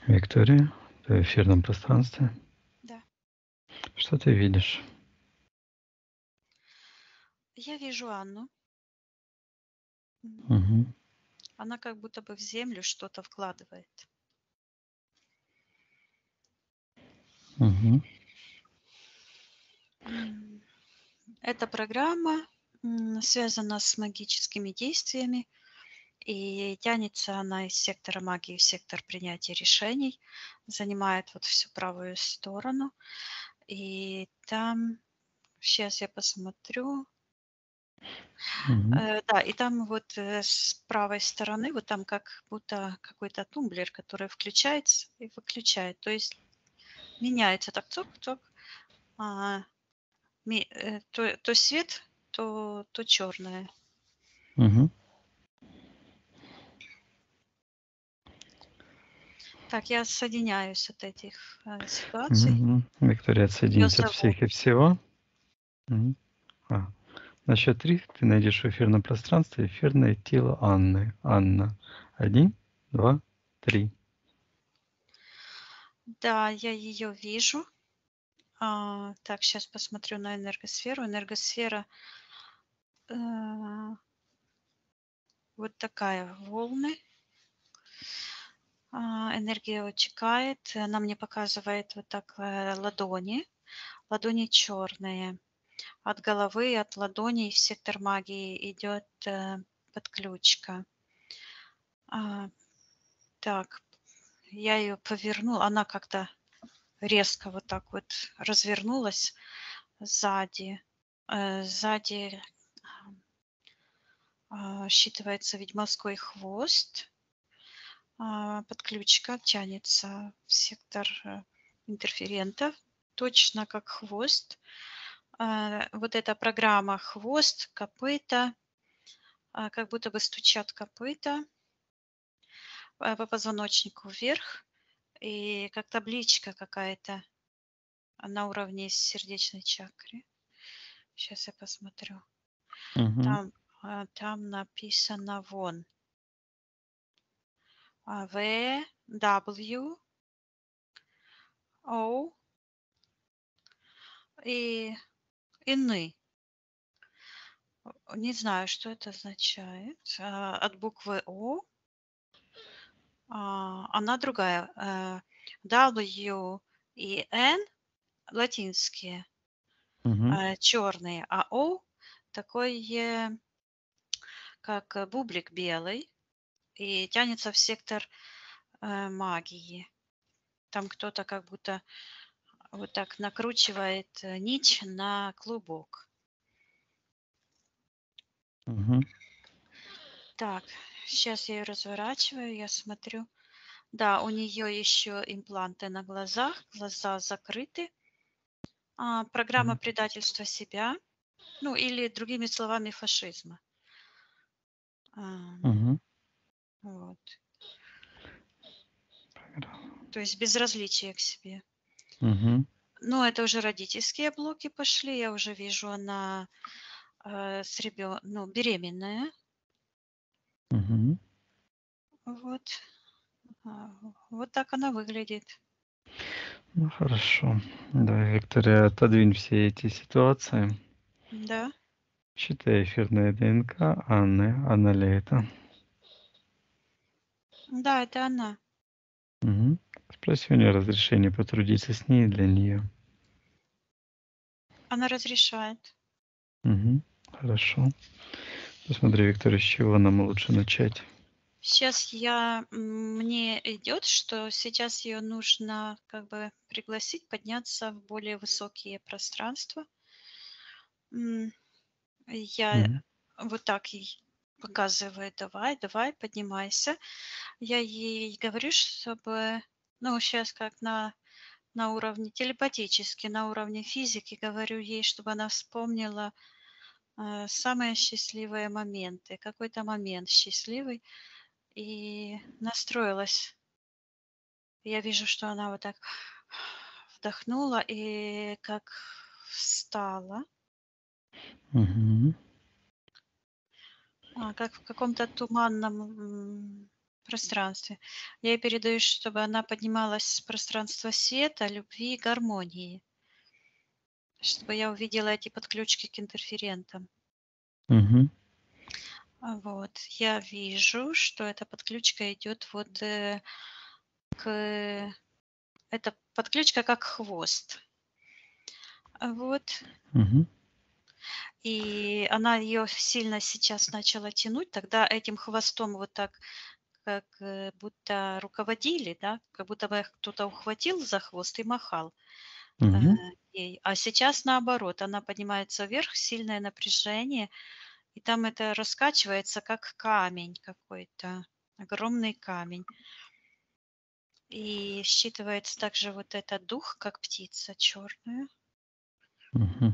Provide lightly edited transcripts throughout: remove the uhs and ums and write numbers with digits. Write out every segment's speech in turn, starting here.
Виктория, ты в эфирном пространстве. Да. Что ты видишь? Я вижу Анну. Мгм. Она как будто бы в землю что-то вкладывает. Мгм. Эта программа связана с магическими действиями, и тянется она из сектора магии в сектор принятия решений, занимает вот всю правую сторону. И там, сейчас я посмотрю, Мгм. да, и там вот с правой стороны, вот там как будто какой-то тумблер, который включается и выключает. То есть меняется так цок-цок, а, то свет, то черное. Мгм. Так, я соединяюсь от этих ситуаций. Мгм. Виктория, Ее отсоединить от зову. всех и всего. Мгм. А. На счет 3 ты найдешь в эфирном пространстве эфирное тело Анны. Анна. 1, 2, 3. Да, я ее вижу. Так, сейчас посмотрю на энергосферу. Энергосфера вот такая, волны. Энергия утекает. Она мне показывает вот так ладони. Ладони черные. От головы, от ладоней в сектор магии идет подключка. Так, я ее повернула. Она как-то резко вот так вот развернулась сзади. Сзади считывается ведьмовской хвост. Подключка тянется в сектор интерферентов, точно как хвост. Вот эта программа хвост, копыта, как будто бы стучат копыта по позвоночнику вверх, и как табличка какая-то на уровне сердечной чакры. Сейчас я посмотрю. Мгм. Там написано вон. В, W, O и ны. Не знаю, что это означает. От буквы О. Она другая. W и N латинские, Мгм. черные, а O такой, как бублик белый, и тянется в сектор магии. Там кто-то как будто вот так накручивает нить на клубок. Мгм. Так, сейчас я ее разворачиваю, я смотрю. Да, у нее еще импланты на глазах, глаза закрыты. Программа Мгм. предательства себя, ну или другими словами фашизма. А, Мгм. Вот. То есть безразличие к себе. Мгм. Но это уже родительские блоки пошли. Я уже вижу, она ну, беременная. Мгм. Вот. А, Вот так она выглядит. Ну хорошо. Давай, Виктория, отодвинь все эти ситуации. Да, Считай эфирная ДНК Анны. Анна ли это? да, это она. Мгм. Спроси у нее разрешение потрудиться с ней для нее. Она разрешает. Мгм. Хорошо. Посмотри, Виктория, с чего нам лучше начать. Сейчас мне идет, что сейчас ее нужно как бы пригласить подняться в более высокие пространства. М, Я Мгм. вот так ей показываю, давай, давай, поднимайся. Я ей говорю, чтобы, ну, сейчас как на уровне телепатически, на уровне физики, говорю ей, чтобы она вспомнила самые счастливые моменты, какой-то момент счастливый, и настроилась. Я вижу, что она вот так вдохнула и как встала, Мгм. как в каком-то туманном пространстве. Я ей передаю, чтобы она поднималась в пространство света, любви и гармонии, чтобы я увидела эти подключки к интерферентам. Мгм. Вот. Я вижу, что эта подключка идет вот к... Это подключка как хвост. Вот. Мгм. И она ее сильно сейчас начала тянуть, тогда этим хвостом вот так, как будто руководили, да, как будто бы кто-то ухватил за хвост и махал Мгм. ей. А сейчас наоборот, она поднимается вверх, сильное напряжение, и там это раскачивается, как камень какой-то, огромный камень. И считывается также вот этот дух, как птица черная. Мгм.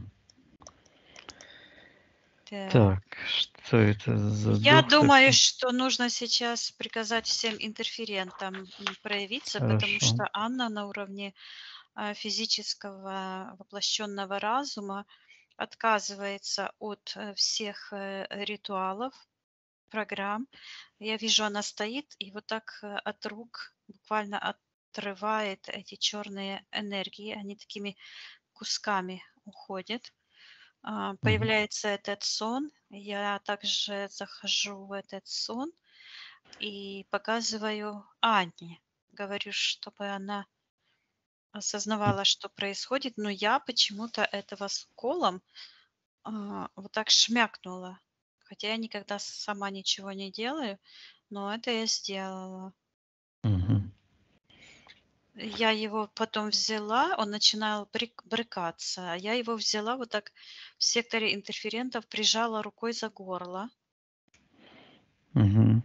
Да. Так, что это за Я дух думаю, такой? что нужно сейчас приказать всем интерферентам проявиться, потому Хорошо. что Анна на уровне физического воплощенного разума отказывается от всех ритуалов, программ. Я вижу, она стоит и вот так от рук буквально отрывает эти черные энергии. Они такими кусками уходят. Мгм. Появляется этот сон. Я также захожу в этот сон и показываю Анне. Говорю, чтобы она М. осознавала, что происходит, но я почему-то этого с колом вот так шмякнула. Хотя я никогда сама ничего не делаю, но это я сделала. Мгм. Я его потом взяла, он начинал брыкаться, а я его взяла вот так в секторе интерферентов, прижала рукой за горло. Мгм.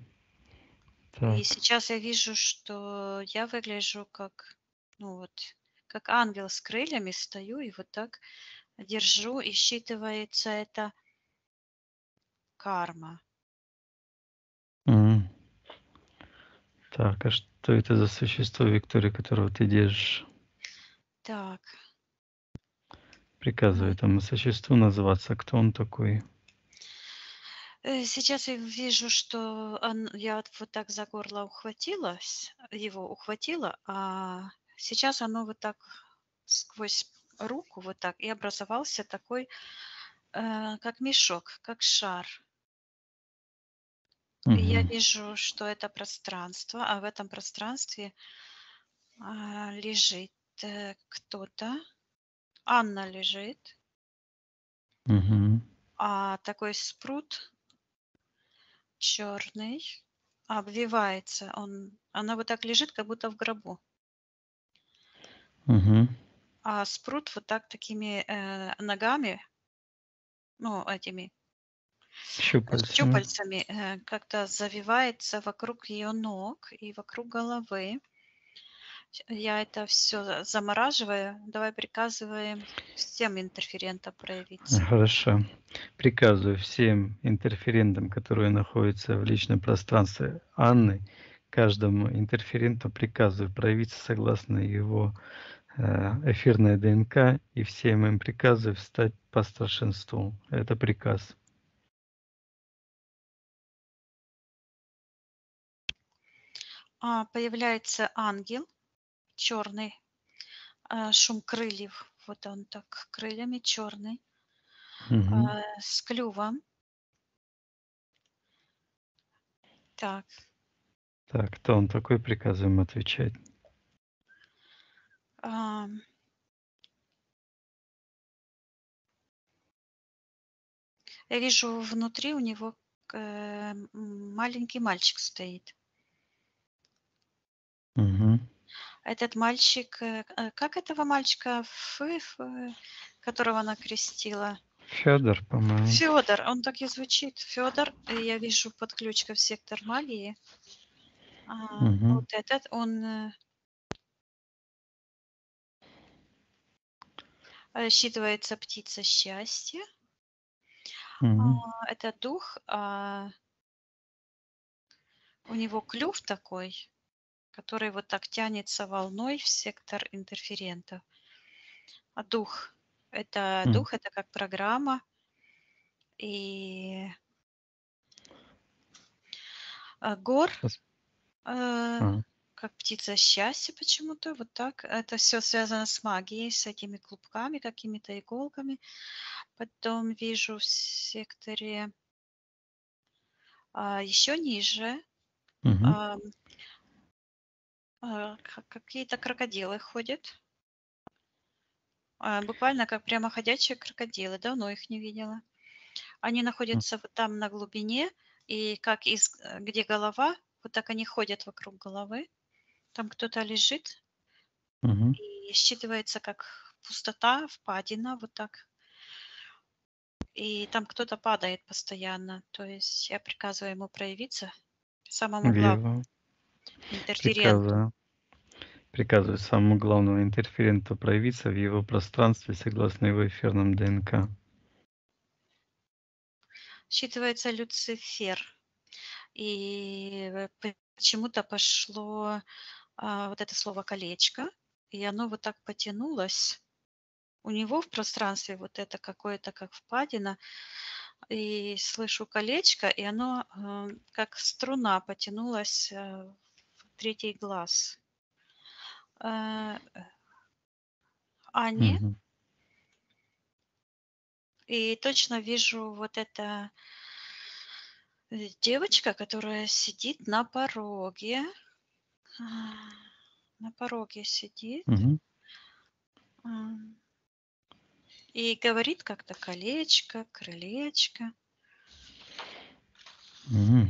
И Так. сейчас я вижу, что я выгляжу как, ну вот, как ангел с крыльями, стою и вот так держу, и считывается это карма. М. Так, а что это за существо, Виктория, которого ты держишь? Так, Приказывай этому существу называться. Кто он такой? сейчас я вижу, что я вот так за горло ухватилась, его ухватила, а сейчас оно вот так сквозь руку вот так и образовался такой, как мешок, как шар. И я Мгм. вижу, что это пространство, а в этом пространстве лежит кто-то. Анна лежит, Мгм. а такой спрут черный обвивается. Она вот так лежит, как будто в гробу. Мгм. А спрут вот так такими ногами, ну, этими Щупальцами. щупальцами как-то завивается вокруг ее ног и вокруг головы. Я это все замораживаю. Давай приказываем всем интерферентам проявиться. Хорошо. Приказываю всем интерферентам, которые находятся в личном пространстве Анны, каждому интерференту приказываю проявиться согласно его эфирной ДНК, и всем им приказываю встать по старшинству. Это приказ. Появляется ангел черный, шум крыльев. Вот он так крыльями черный, Мгм. с клювом. Так, Так, кто он такой, приказываем отвечать. ам, я вижу внутри у него маленький мальчик стоит. Мгм. Этот мальчик, как этого мальчика, которого она крестила? Федор, по-моему. Федор, он так и звучит. Федор, я вижу подключка в сектор магии. Мгм. Вот этот, он считывается птица счастья. Мгм. Это дух, у него клюв такой, который вот так тянется волной в сектор интерферентов. А М. дух, это как программа. И Гор, Пос э, Ага. как птица счастья почему-то, вот так. Это все связано с магией, с этими клубками, какими-то иголками. Потом вижу в секторе еще ниже Мгм. ам, какие-то крокодилы ходят. Буквально как прямо ходячие крокодилы. Давно их не видела. Они М. находятся вот там на глубине, и как где голова, вот так они ходят вокруг головы. Там кто-то лежит, Мгм. и считывается как пустота, впадина, вот так. И там кто-то падает постоянно. То есть я приказываю ему проявиться, самому главному Влево. интерференту. Приказываю. Приказываю самому главному интерференту проявиться в его пространстве согласно его эфирным ДНК. Считывается Люцифер. И почему-то пошло вот это слово колечко, и оно вот так потянулось. У него в пространстве вот это какое-то как впадина, и слышу колечко, и оно как струна потянулась в третий глаз. Э, Ани, Мгм. и точно вижу вот эта девочка, которая сидит на пороге. А, На пороге сидит. Мгм. м, И говорит как-то колечко, крылечко. Мгм.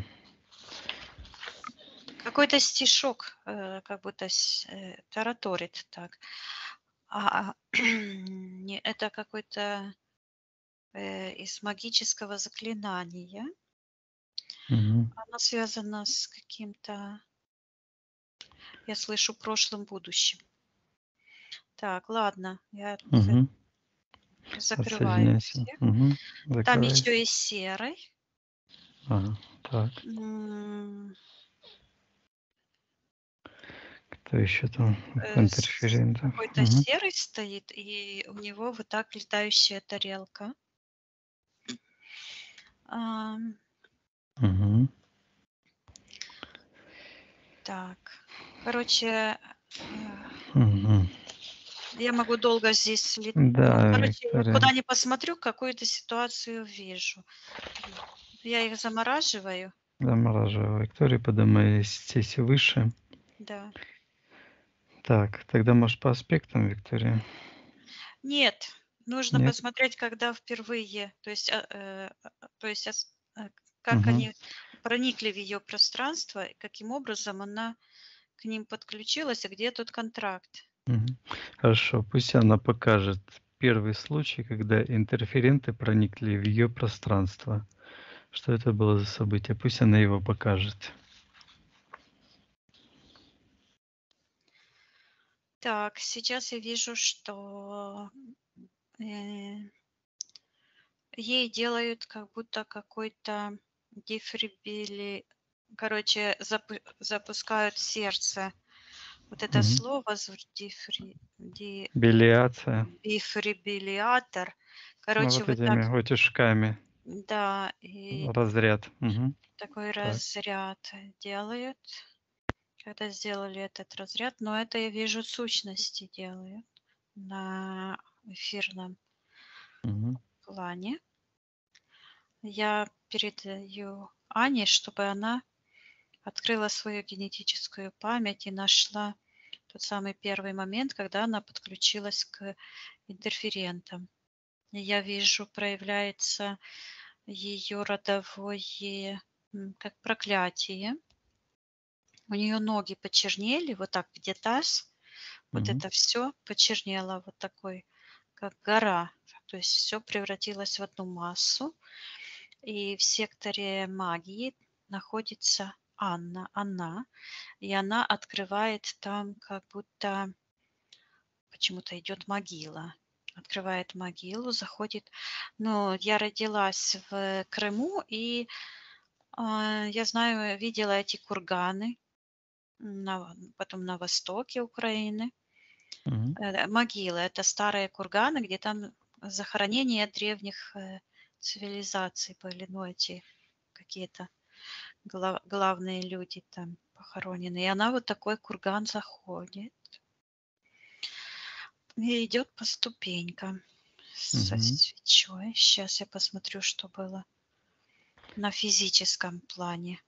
Какой-то стишок, как будто тараторит так. Не, это какой-то из магического заклинания. Мгм. Оно связано с каким-то, я слышу, прошлым, будущим. Так, ладно, я Мгм. закрываю Отсоединяйся. всех. Мгм. Там Закрывай. еще и серый. Ага. Так. М, Кто еще там в интерферентах? Какой-то Мгм. серый стоит, и у него вот так летающая тарелка. Ам, Мгм. Так, короче, Мгм. я могу долго здесь ну, Да, короче, я куда Виктория. ни посмотрю, какую-то ситуацию вижу. Я их замораживаю, Замораживаю Викторию, поднимайтесь выше. да. Так, тогда, может, по аспектам, Виктория? Нет, нужно Нет? посмотреть, когда впервые, то есть как Мгм. они проникли в ее пространство, и каким образом она к ним подключилась, и где тут контракт. Мгм. Хорошо, пусть она покажет первый случай, когда интерференты проникли в ее пространство. Что это было за событие? Пусть она его покажет. Так, сейчас я вижу, что э, ей делают как будто какой-то дефибрили, короче, запускают сердце. Вот это Мгм. слово Белиация. дефибриллятор. Ну, Короче, вот вот так, этими утюжками. да, и Разряд. Мгм. такой Так. разряд делают. Когда сделали этот разряд, но это я вижу сущности делают на эфирном Мгм. плане. Я передаю Ане, чтобы она открыла свою генетическую память и нашла тот самый первый момент, когда она подключилась к интерферентам. И я вижу, проявляется ее родовое, как проклятие. У нее ноги почернели, вот так, где таз, вот Мгм. это все почернело, вот такой, как гора. То есть все превратилось в одну массу. И в секторе магии находится она, и она открывает там как будто почему-то идет могила. Открывает могилу, заходит. Ну, я родилась в Крыму, и я знаю, видела эти курганы, потом на востоке Украины. Мгм. Могилы — это старые курганы, где там захоронения древних цивилизаций были, ну, эти какие-то главные люди там похоронены. И она вот такой курган заходит и идет по ступенькам со Мгм. свечой. Сейчас я посмотрю, что было на физическом плане.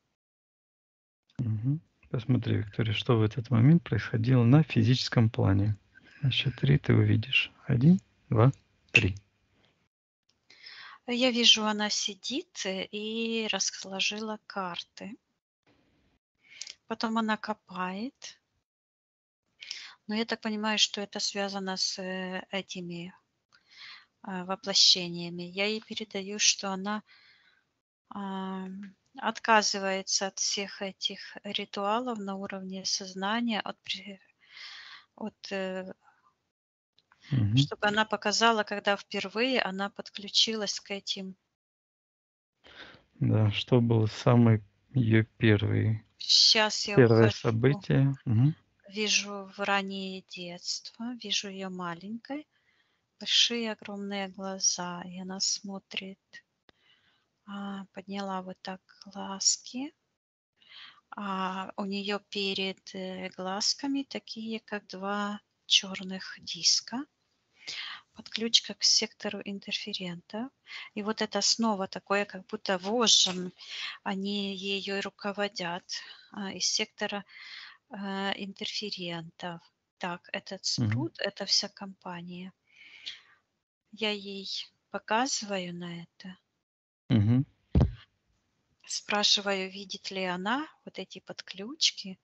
Мгм. Посмотри, Виктория, что в этот момент происходило на физическом плане. На счет 3 ты увидишь. 1, 2, 3. Я вижу, она сидит и разложила карты. Потом она копает. Но я так понимаю, что это связано с этими воплощениями. Я ей передаю, что она отказывается от всех этих ритуалов на уровне сознания, Мгм. чтобы она показала, когда впервые она подключилась к этим. Да, что было самое ее Сейчас я первое ухожу, событие? Мгм. вижу в раннее детство, вижу ее маленькой, большие огромные глаза, и она смотрит, подняла вот так глазки, у нее перед глазками такие, как два черных диска, подключка к сектору интерферента. И вот это снова такое, как будто вожжем они ее руководят из сектора интерферентов. Так, этот Мгм. спрут, это вся компания. Я ей показываю на это, Мгм. спрашиваю, видит ли она вот эти подключки.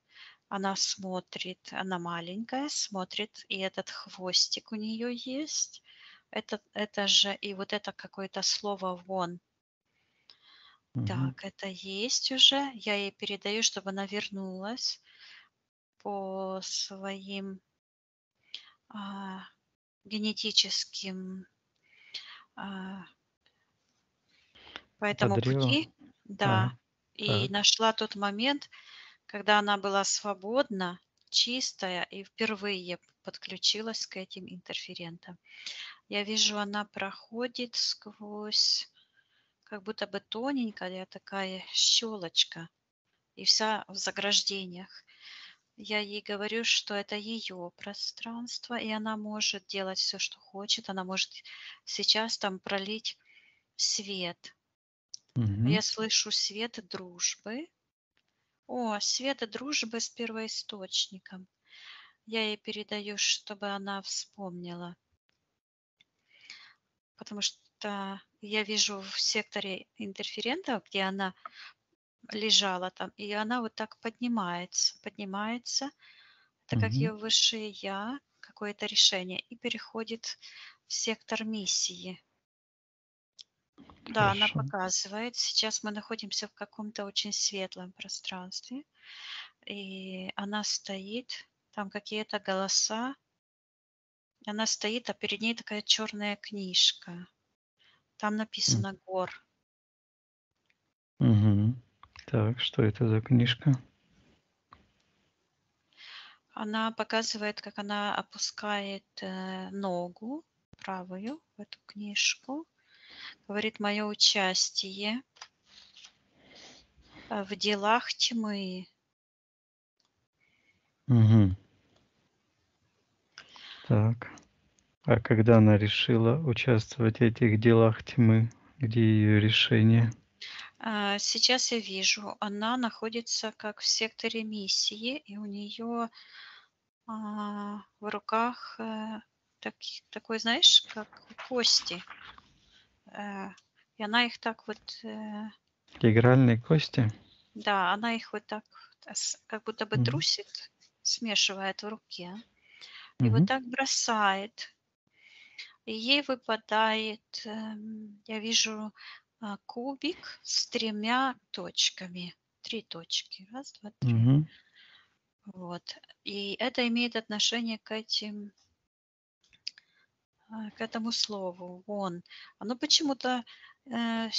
Она смотрит, она маленькая, смотрит, и этот хвостик у нее есть. Это же, и вот это какое-то слово «вон». Мгм. Так, это есть уже. Я ей передаю, чтобы она вернулась по своим а, генетическим, а, по По этому древу? пути, да, Ага. и Так. нашла тот момент, когда она была свободна, чистая и впервые подключилась к этим интерферентам. Я вижу, она проходит сквозь, как будто бы тоненькая такая щелочка, и вся в заграждениях. Я ей говорю, что это ее пространство, и она может делать все, что хочет. Она может сейчас там пролить свет. Мгм. Я слышу свет дружбы. О, свет дружбы с первоисточником. Я ей передаю, чтобы она вспомнила, потому что я вижу в секторе интерферентов, где она лежала там, и она вот так поднимается, так как Мгм. ее высшее я, какое-то решение, и переходит в сектор миссии. Да, она Хорошо. показывает. Сейчас мы находимся в каком-то очень светлом пространстве, и она стоит, там какие-то голоса, она стоит, а перед ней такая черная книжка. Там М. написано «Гор». Мгм. Так, что это за книжка? Она показывает, как она опускает ногу правую в эту книжку. Говорит, мое участие в делах тьмы. Мгм. Так. А когда она решила участвовать в этих делах тьмы, где ее решение? Сейчас я вижу, она находится как в секторе миссии, и у нее в руках такой, знаешь, как кости. Э, и она их так вот, Игральные кости? да, она их вот так как будто бы Мгм. трусит, смешивает в руке, и вот Мгм. так бросает. И ей выпадает, я вижу, кубик с тремя точками. 3 точки. Раз, 2, 3. Мгм. Вот. И это имеет отношение к этому слову "вон". Оно почему-то,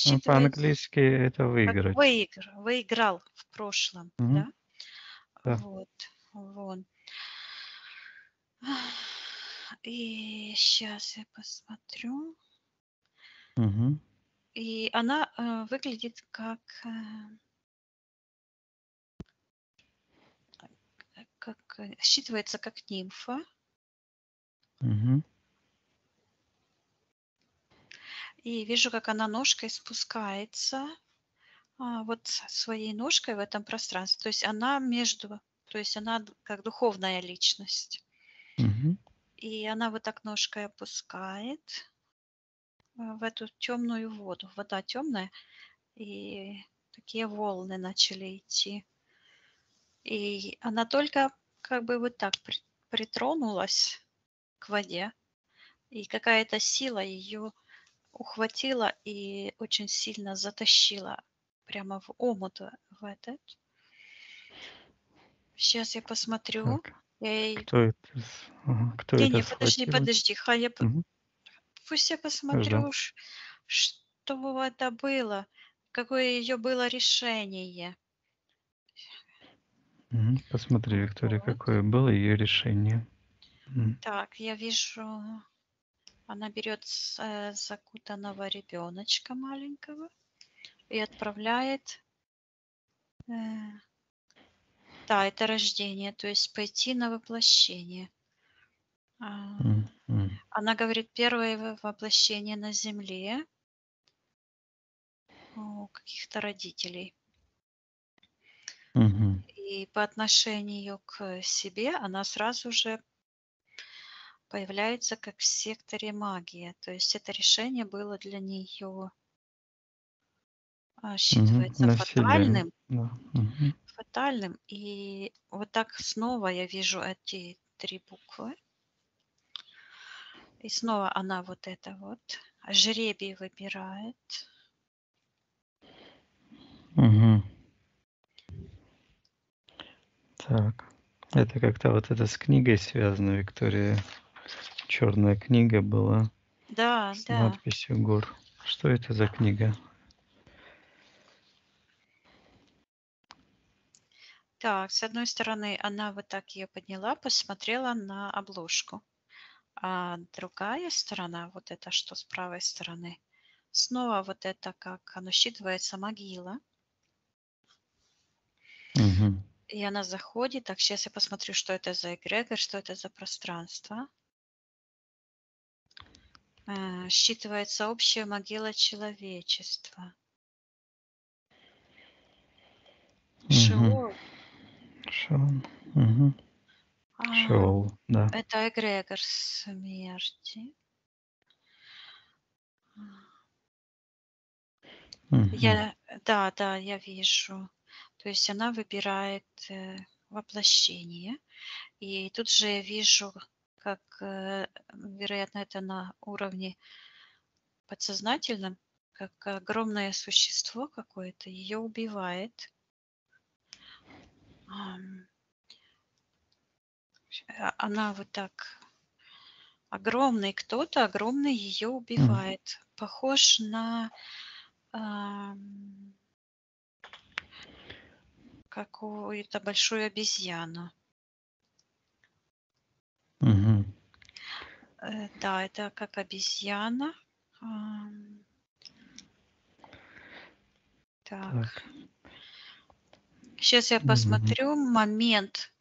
Ну, считывается по-английски это как выиграть. выиграл в прошлом, Мгм. да? Да. Вот, вон. И сейчас я посмотрю. Мгм. И она, выглядит как, считывается как нимфа. Мгм. И вижу, как она ножкой спускается, вот своей ножкой в этом пространстве. То есть она то есть она как духовная личность. Мгм. И она вот так ножкой опускает в эту темную воду. Вода темная, и такие волны начали идти. И она только как бы вот так притронулась к воде, и какая-то сила ее ухватила и очень сильно затащила прямо в омут в этот. Сейчас я посмотрю. Так, Я ей... кто это кто это Не-не, подожди, схватил? подожди. Мгм. Пусть я Ждем. посмотрю, что это было, какое ее было решение. Мгм. Посмотри, Виктория, Вот. какое было ее решение. Так, я вижу, она берет закутанного ребеночка маленького и отправляет. э, Да, это рождение, то есть пойти на воплощение. А, Мгм. Она говорит, первое воплощение на земле у каких-то родителей. Мгм. И по отношению к себе она сразу же появляется как в секторе магия. То есть это решение было для нее, Мгм. считывается На вселенную. фатальным. Да. Мгм. Фатальным. И вот так снова я вижу эти 3 буквы. И снова она вот это вот жребий выбирает. Мгм. Так. Это как-то вот это с книгой связано, Виктория. Черная книга была Да, с да. надписью "Гор". Что это за книга? Так, с одной стороны, она вот так ее подняла, посмотрела на обложку. А другая сторона, вот это что с правой стороны, снова вот это, как оно считывается, могила. Мгм. И она заходит. Так, сейчас я посмотрю, что это за эгрегор, что это за пространство. Считывается общая могила человечества. Мгм. Шиол. Шаон. Мгм. А, Шеол, да. это эгрегор смерти. Мгм. Я, да, да, я вижу. То есть она выбирает воплощение. И тут же я вижу, как, вероятно, это на уровне подсознательном, как огромное существо какое-то ее убивает. Ам, Она вот так, огромный кто-то, огромный ее М. убивает. Похож на ам, какую-то большую обезьяну. Мгм. Да, это как обезьяна. Ам, Так, Так. сейчас я Мгм. посмотрю момент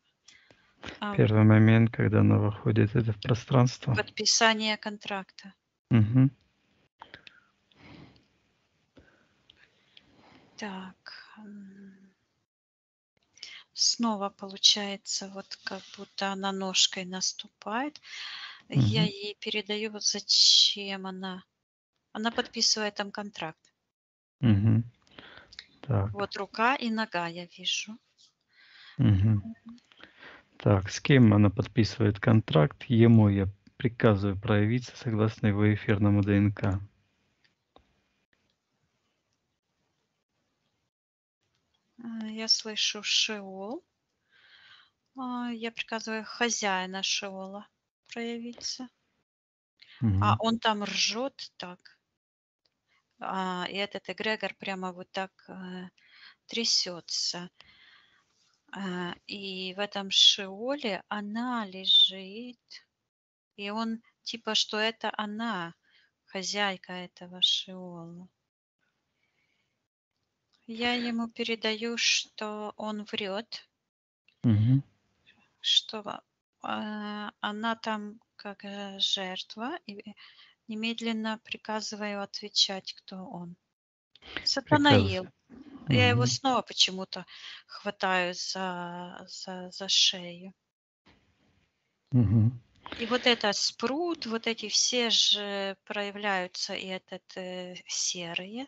Первый момент, когда она выходит, это в пространство. подписания контракта. Мгм. Так, снова получается, вот как будто она ножкой наступает. Я Мгм. ей передаю, вот зачем она подписывает там контракт. Мгм. Так. Вот рука и нога я вижу. Мгм. Так, с кем она подписывает контракт? Ему я приказываю проявиться согласно его эфирному ДНК. Я слышу Шеол. Я приказываю хозяина Шеола проявиться. А Мгм. он там ржет так. И этот эгрегор прямо вот так трясется. И в этом Шеоле она лежит, и он типа, что это она, хозяйка этого Шеола. Я ему передаю, что он врет, Мгм. что она там как жертва, и немедленно приказываю отвечать, кто он. Сатанаил. Приказывай. Я его Мгм. снова почему-то хватаю за шею. Мгм. И вот это спрут, вот эти все же проявляются, и этот серые.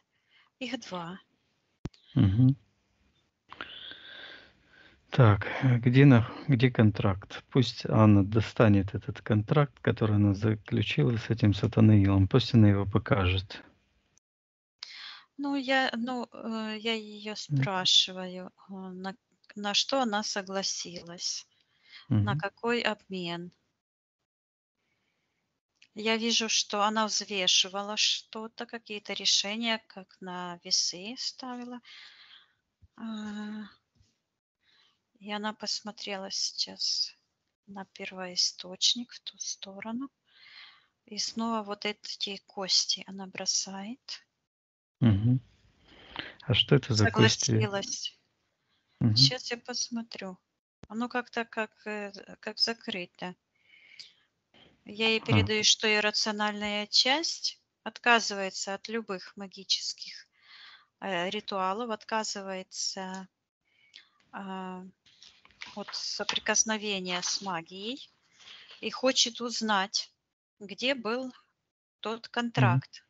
Их два. Мгм. Так, где контракт? Пусть Анна достанет этот контракт, который она заключила с этим Сатанаилом. Пусть она его покажет. Я ее спрашиваю, на что она согласилась, на Мгм. какой обмен. Я вижу, что она взвешивала что-то, какие-то решения, как на весы ставила. А, И она посмотрела сейчас на первоисточник в ту сторону. И снова вот эти кости она бросает. Мгм. А что это за кости? Согласилась. Мгм. Сейчас я посмотрю. Оно как-то как закрыто. Я ей А, передаю, что ее рациональная часть отказывается от любых магических ритуалов, отказывается а, от соприкосновения с магией и хочет узнать, где был тот мгм. контракт,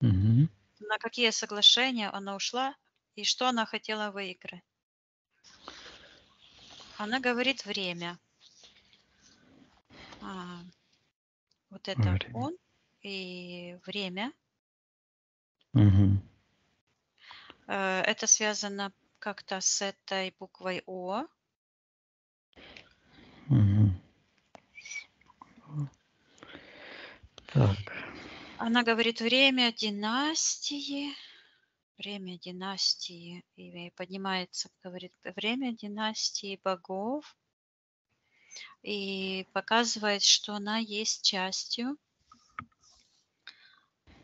Мгм. на какие соглашения она ушла и что она хотела выиграть. Она говорит время. А, Вот это Время. он и время. Мгм. Это связано как-то с этой буквой О. Мгм. Так. Она говорит время династии, и поднимается, говорит, время династии богов, и показывает, что она есть частью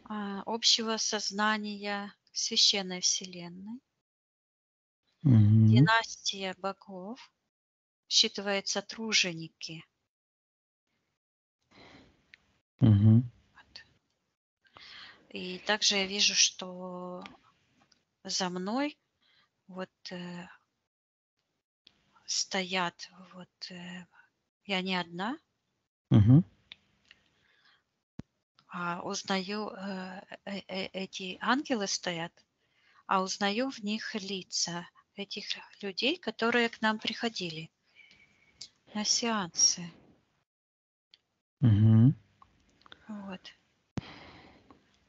общего сознания священной вселенной. Мгм. Династия богов считывается труженики. Мгм. Вот. И также я вижу, что за мной вот стоят, я не одна, Мгм. узнаю, эти ангелы стоят, а узнаю в них лица этих людей, которые к нам приходили на сеансы. Мгм. Вот.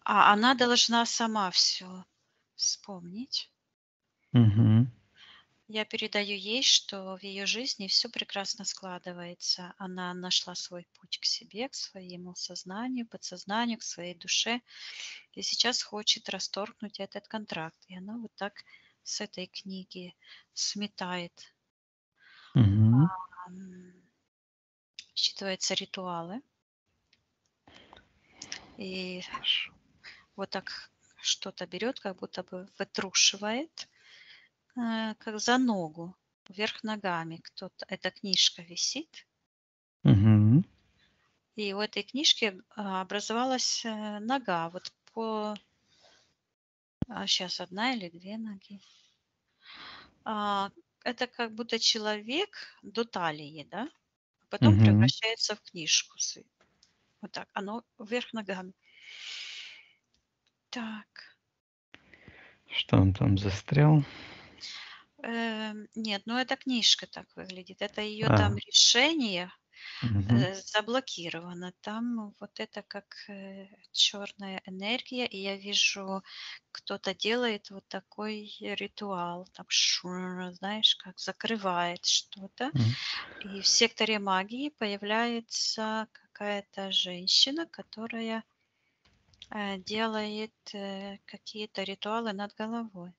А она должна сама все вспомнить. Мгм. Я передаю ей, что в ее жизни все прекрасно складывается. Она нашла свой путь к себе, к своему сознанию, подсознанию, к своей душе. И сейчас хочет расторгнуть этот контракт. И она вот так с этой книги сметает, Мгм. ам, считывается ритуалы. И Хорошо. вот так что-то берет, как будто бы вытрушивает, как за ногу, вверх ногами. Кто-то, эта книжка висит. Мгм. И у этой книжки образовалась нога. Вот сейчас одна или две ноги. А, Это как будто человек до талии, да? Потом Мгм. превращается в книжку. Вот так. Оно вверх ногами. Так. Что он там застрял? Нет, ну эта книжка так выглядит. Это ее там А. решение Мгм. заблокировано. Там вот это как черная энергия, и я вижу, кто-то делает вот такой ритуал, там, знаешь, как закрывает что-то. М. И в секторе магии появляется какая-то женщина, которая делает какие-то ритуалы над головой.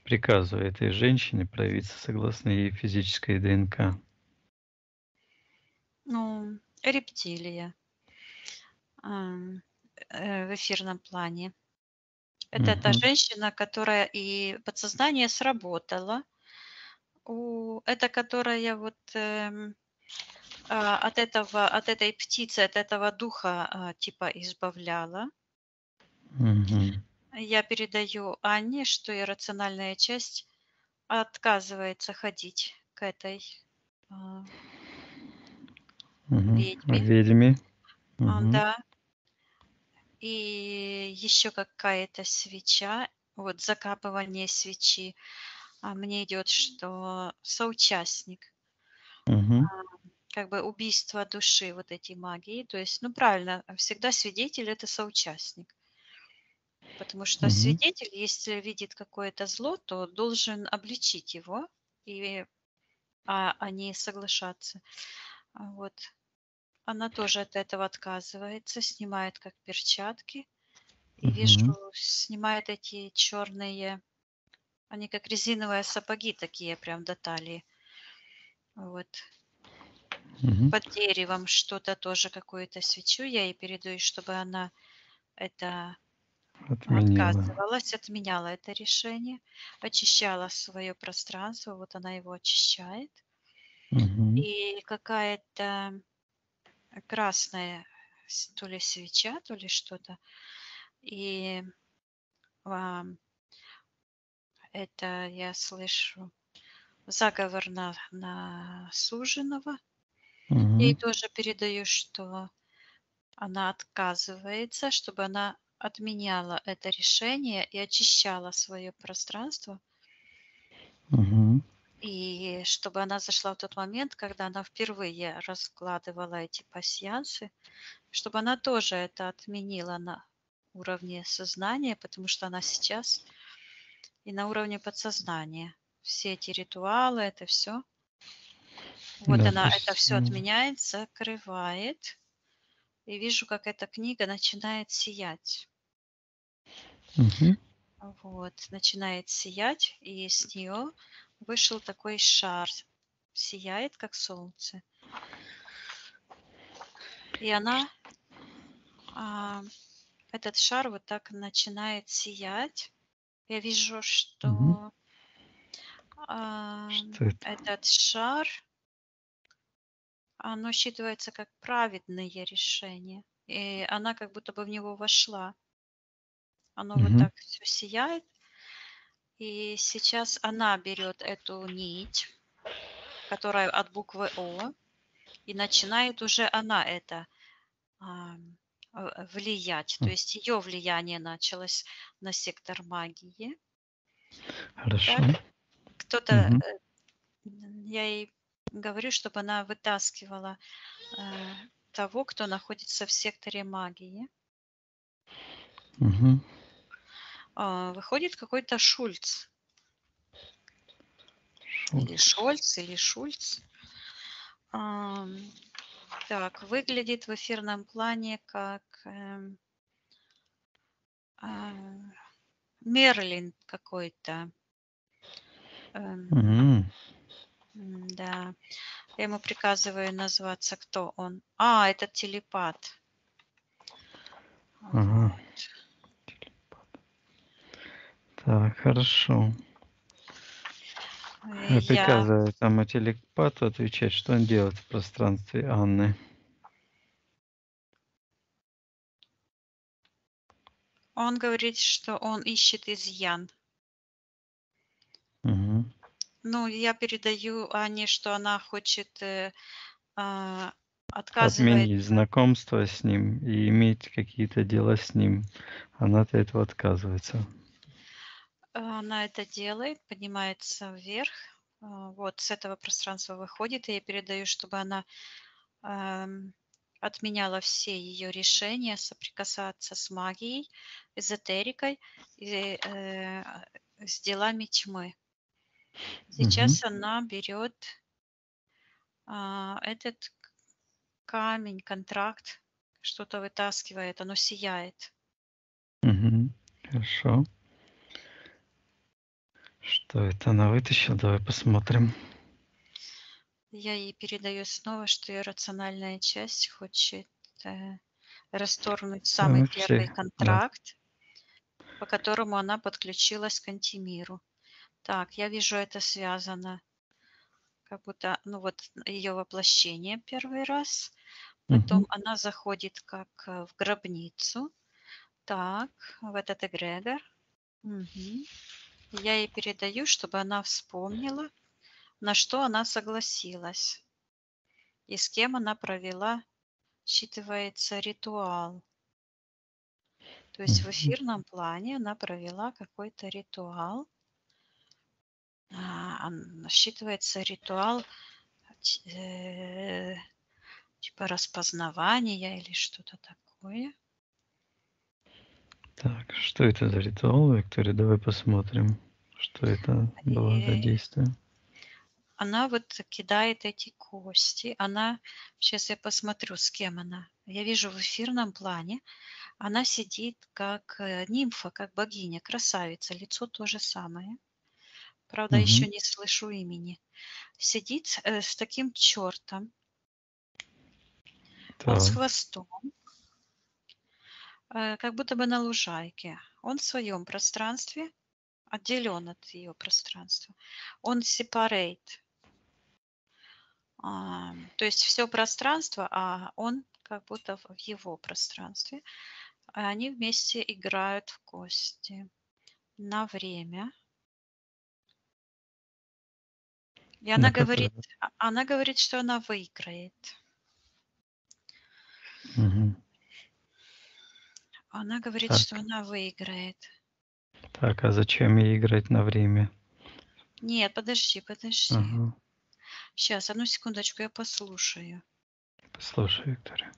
Приказывай этой женщине проявиться согласно ее физической ДНК. Ну, рептилия ам, в эфирном плане. Это та Мгм. женщина, которая и подсознание сработало. Это которая вот от этой птицы, от этого духа типа избавляла. Мгм. Я передаю Анне, что иррациональная часть отказывается ходить к этой а, Мгм. ведьме. Ведьме. Мгм. Да. И еще какая-то свеча, вот закапывание свечи. А мне идет, что соучастник, Мгм. как бы убийство души вот этой магии. То есть, ну правильно, всегда свидетель это соучастник. Потому что Мгм. свидетель, если видит какое-то зло, то должен обличить его, а не соглашаться. Вот. Она тоже от этого отказывается, снимает как перчатки. И Мгм. вижу, снимает эти черные, они как резиновые сапоги такие прям до талии. Вот. Мгм. Под деревом что-то тоже, какую-то свечу я ей передаю, чтобы она это Отменила. отказывалась, отменяла это решение, очищала свое пространство, вот она его очищает. Мгм. И какая-то красная то ли свеча, то ли что-то. И а, это я слышу заговор на суженого. Ей Мгм. тоже передаю, что она отказывается, чтобы она отменяла это решение и очищала свое пространство. Мгм. И чтобы она зашла в тот момент, когда она впервые раскладывала эти пасьянсы, чтобы она тоже это отменила на уровне сознания, потому что она сейчас и на уровне подсознания. Все эти ритуалы, это все. Вот Да, она это пусть. все отменяет, закрывает. И вижу, как эта книга начинает сиять. Мгм. Вот, начинает сиять, и с нее вышел такой шар. Сияет, как солнце. И она, а, этот шар вот так начинает сиять. Я вижу, Мгм. что Что это? этот шар, оно считывается как праведное решение. И она как будто бы в него вошла. Оно вот Мгм. так все сияет. И сейчас она берет эту нить, которая от буквы О, и начинает уже она это влиять. То М. есть ее влияние началось на сектор магии. Хорошо. Так, кто-то, Мгм. я ей говорю, чтобы она вытаскивала э, того, кто находится в секторе магии. Мгм. Выходит какой-то Шульц, или Шульц. Шольц, или Шульц. Ам, Так, выглядит в эфирном плане как а, Мерлин какой-то. Эм, Мгм. Да, я ему приказываю назваться, кто он. Это телепат. Ага. Вот. Так, хорошо. Я Приказываю этому телепату отвечать, что он делает в пространстве Анны. Он говорит, что он ищет изъян. Мгм. Ну, я передаю Ане, что она хочет, а, Отменить отказывается. знакомство с ним и иметь какие-то дела с ним. Она от этого отказывается. Она это делает, поднимается вверх. Вот с этого пространства выходит, и я передаю, чтобы она ам, отменяла все ее решения соприкасаться с магией, эзотерикой и с делами тьмы. Мгм. Сейчас она берет этот камень, контракт, что-то вытаскивает, оно сияет. Мгм. Хорошо. Что это она вытащила? Давай посмотрим. Я ей передаю снова, что ее рациональная часть хочет расторгнуть самый Самый первый все, да. контракт, по которому она подключилась к антимиру. Так, я вижу, это связано. как будто, ну вот ее воплощение первый раз, потом она заходит как в гробницу, так, в этот эгрегор. Мгм. Я ей передаю, чтобы она вспомнила, на что она согласилась и с кем она провела, считывается, ритуал. То есть в эфирном плане она провела какой-то ритуал. Считывается ритуал типа распознавания или что-то такое. Так, что это за ритуал, Виктория? Давай посмотрим, что это было за И действие. она вот кидает эти кости. Сейчас я посмотрю, с кем она. Я вижу в эфирном плане, она сидит как нимфа, как богиня, красавица, лицо то же самое. Правда, еще не слышу имени. Сидит с таким чертом. Он с Так. хвостом, как будто бы на лужайке. Он в своем пространстве, отделен от ее пространства. Он separate. То есть все пространство, а он как будто в его пространстве. А они вместе играют в кости на время. И На которое? она говорит, что она выиграет. Мгм. Она говорит, Так. что она выиграет. Так, а зачем ей играть на время? Нет, подожди. Ага. Сейчас, одну секундочку, я послушаю. Послушай, Виктория.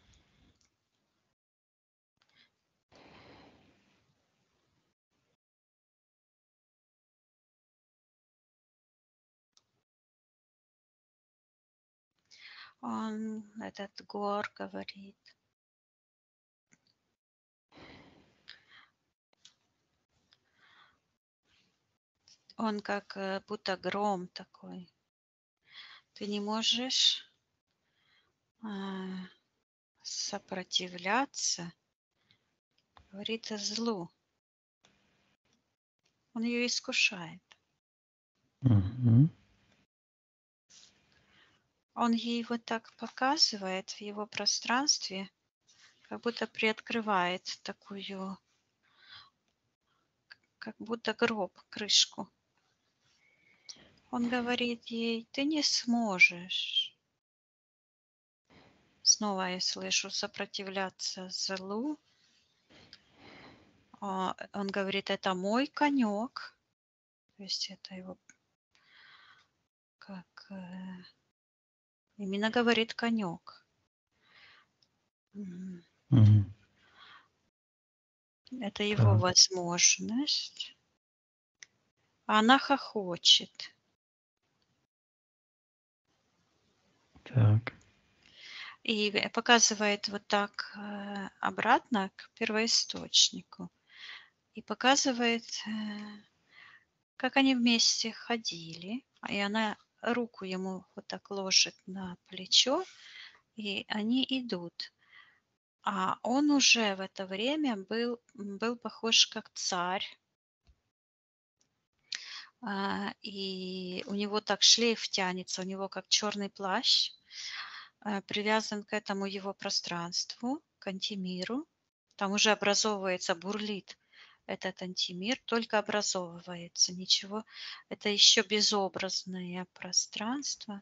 Он, этот Гор, говорит. Он как будто гром такой. Ты не можешь сопротивляться, говорит, злу. Он ее искушает. Мгм. Он ей вот так показывает в его пространстве, как будто приоткрывает такую, как будто гроб, крышку. Он говорит ей, ты не сможешь. Снова я слышу сопротивляться злу. Он говорит, это мой конек. То есть это его как именно говорит конек. Мгм. Это его Так. возможность. А она хохочет. Так. И показывает вот так обратно к первоисточнику. И показывает, как они вместе ходили. И она руку ему вот так ложит на плечо, и они идут. А он уже в это время был похож как царь. И у него так шлейф тянется, у него как черный плащ, привязан к этому его пространству, к антимиру. Там уже образовывается, бурлит этот антимир, только образовывается, ничего. Это еще безобразное пространство.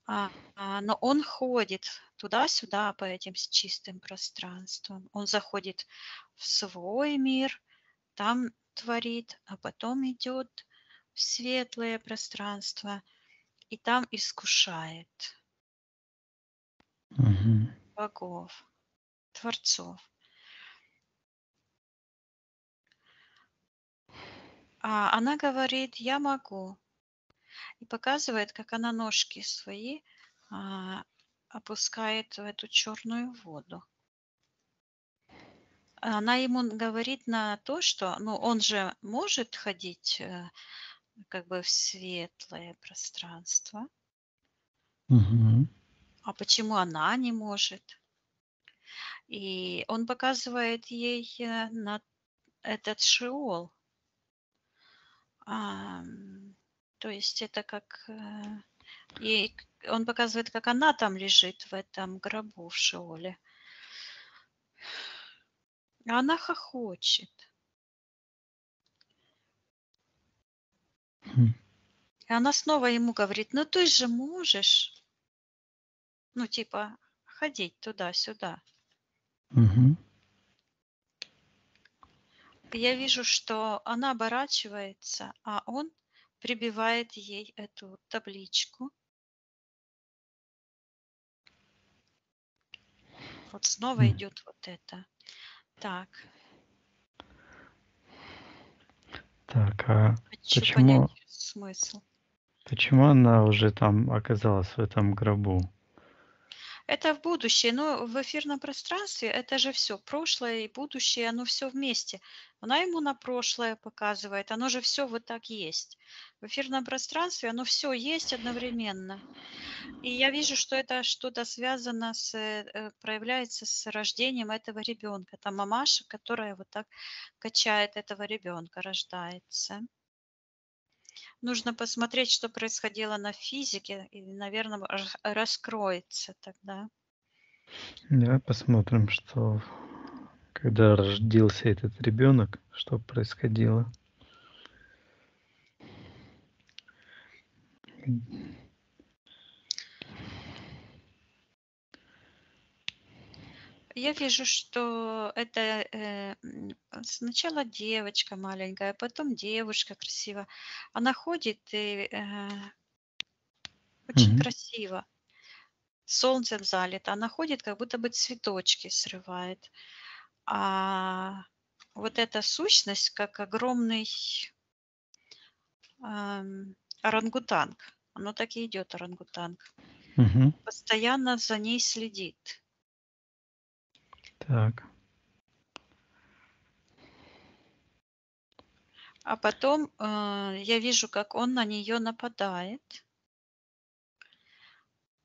Но он ходит туда-сюда по этим чистым пространствам. Он заходит в свой мир, там творит, а потом идет в светлое пространство и там искушает Мгм. богов, творцов. А она говорит, я могу. И показывает, как она ножки свои опускает в эту черную воду. Она ему говорит на то, что он же может ходить как бы в светлое пространство. Мгм. А почему она не может? И он показывает ей на этот Шеол. То есть это как И он показывает, как она там лежит в этом гробу в Шеоле. А она хохочет. Мгм. И она снова ему говорит: "Ну ты же можешь, ну типа, ходить туда-сюда". Мгм. И я вижу, что она оборачивается, а он прибивает ей эту табличку. Вот снова М. идет вот это. Так, Так, а хочу почему понять смысл. почему она уже там оказалась в этом гробу? Это в будущее, но в эфирном пространстве это же все прошлое и будущее, оно все вместе. Она ему на прошлое показывает, оно же все вот так есть. В эфирном пространстве оно все есть одновременно. И я вижу, что это что-то связано проявляется с рождением этого ребенка. Там мамаша, которая вот так качает этого ребенка, рождается. Нужно посмотреть, что происходило на физике, и, наверное, раскроется тогда. Давай посмотрим, что когда родился этот ребенок, что происходило. Я вижу, что это сначала девочка маленькая, потом девушка красивая. Она ходит и очень Мгм. красиво, солнцем залита. Она ходит, как будто бы цветочки срывает. А вот эта сущность, как огромный орангутанг. Оно так и идет, орангутанг. Мгм. Постоянно за ней следит. Так. А потом я вижу, как он на нее нападает.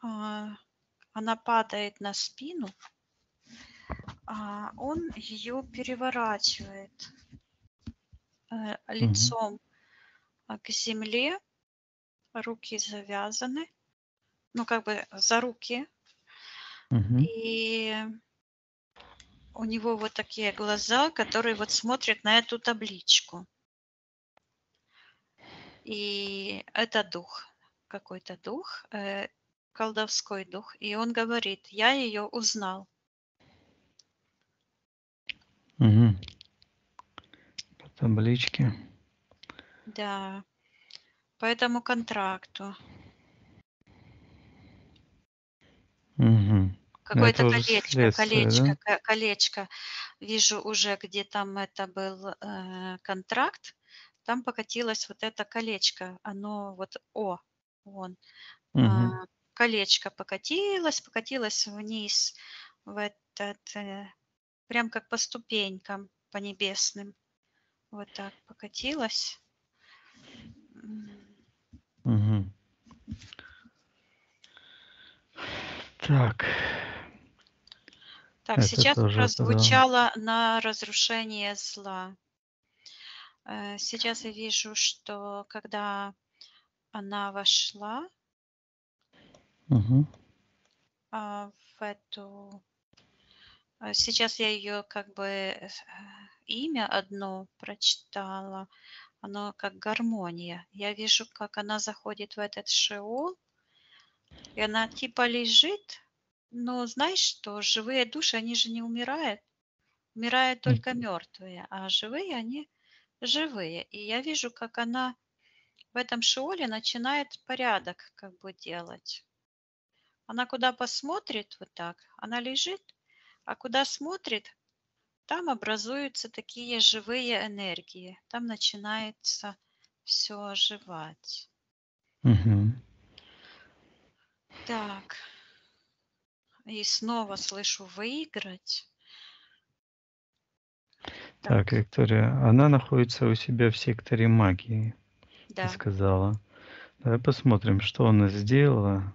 А, Она падает на спину, а он ее переворачивает Мгм. лицом к земле, руки завязаны, ну как бы за руки, Мгм. и у него вот такие глаза, которые вот смотрят на эту табличку. И это дух, какой-то дух, колдовской дух. И он говорит: "Я ее узнал". Мгм. По табличке. Да, по этому контракту. Мгм. Но Какое-то это уже колечко, следствие, колечко, да? колечко. Вижу уже, где там это был, контракт, там покатилось вот это колечко. Оно вот вон, а, Мгм. колечко покатилось, покатилось вниз в этот, прям как по ступенькам, по небесным. Вот так покатилось. М. Мгм. Так, Так, это сейчас тоже тогда. прозвучало на разрушение зла. Сейчас я вижу, что когда она вошла, Мгм. в эту сейчас я ее как бы, имя одно прочитала, оно как гармония. Я вижу, как она заходит в этот шеол, и она типа лежит, но знаешь что, живые души, они же не умирают. Умирают М. только мертвые, а живые, они живые. И я вижу, как она в этом шеоле начинает порядок как бы делать. Она куда посмотрит вот так, она лежит, а куда смотрит, там образуются такие живые энергии. Там начинается все оживать. Мгм. Так, и снова слышу выиграть. Так, Так, Виктория, она находится у себя в секторе магии, ты да. сказала. Давай посмотрим, что она сделала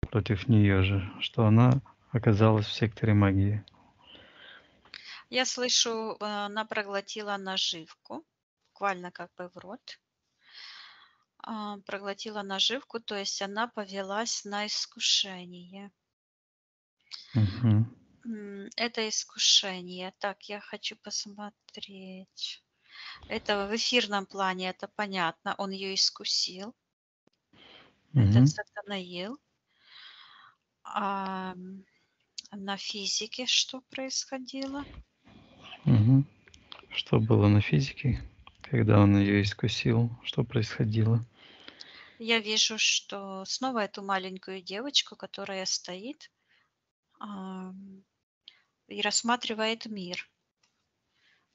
против нее же, что она оказалась в секторе магии. Я слышу, она проглотила наживку, буквально как бы в рот. проглотила наживку, то есть она повелась на искушение. Мгм. Это искушение. Так, я хочу посмотреть. Это в эфирном плане, это понятно. Он ее искусил. Это Мгм. Сатанаил. А на физике что происходило? Мгм. Что было на физике, когда он ее искусил? Что происходило? Я вижу, что снова эту маленькую девочку, которая стоит и рассматривает мир.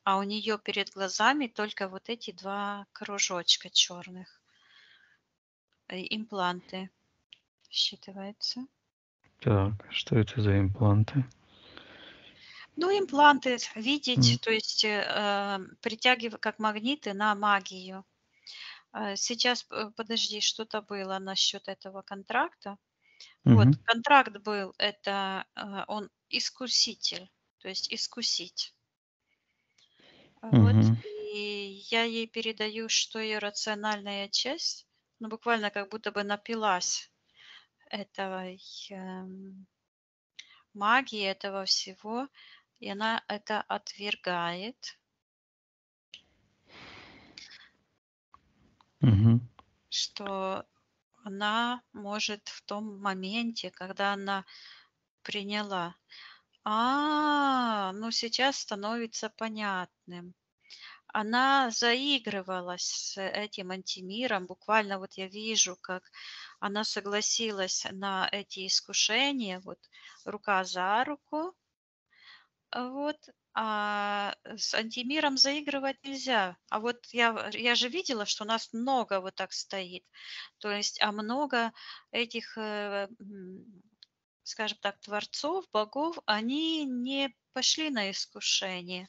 А у нее перед глазами только вот эти два кружочка черных. Импланты считывается. Так, что это за импланты? Ну, импланты видеть, М. то есть притягивать как магниты на магию. Сейчас, подожди, что-то было насчет этого контракта. Вот, Мгм. контракт был, это он искуситель, то есть искусить. Вот, Мгм. и я ей передаю, что ее рациональная часть, ну, буквально как будто бы напилась этого магии, этого всего, и она это отвергает, Мгм. что она может в том моменте, когда она приняла. Ну сейчас становится понятным. Она заигрывалась с этим антимиром. Буквально вот я вижу, как она согласилась на эти искушения, вот рука за руку, вот, с антимиром заигрывать нельзя. А вот я же видела, что у нас много вот так стоит. То есть, много этих, скажем так, творцов, богов, они не пошли на искушение.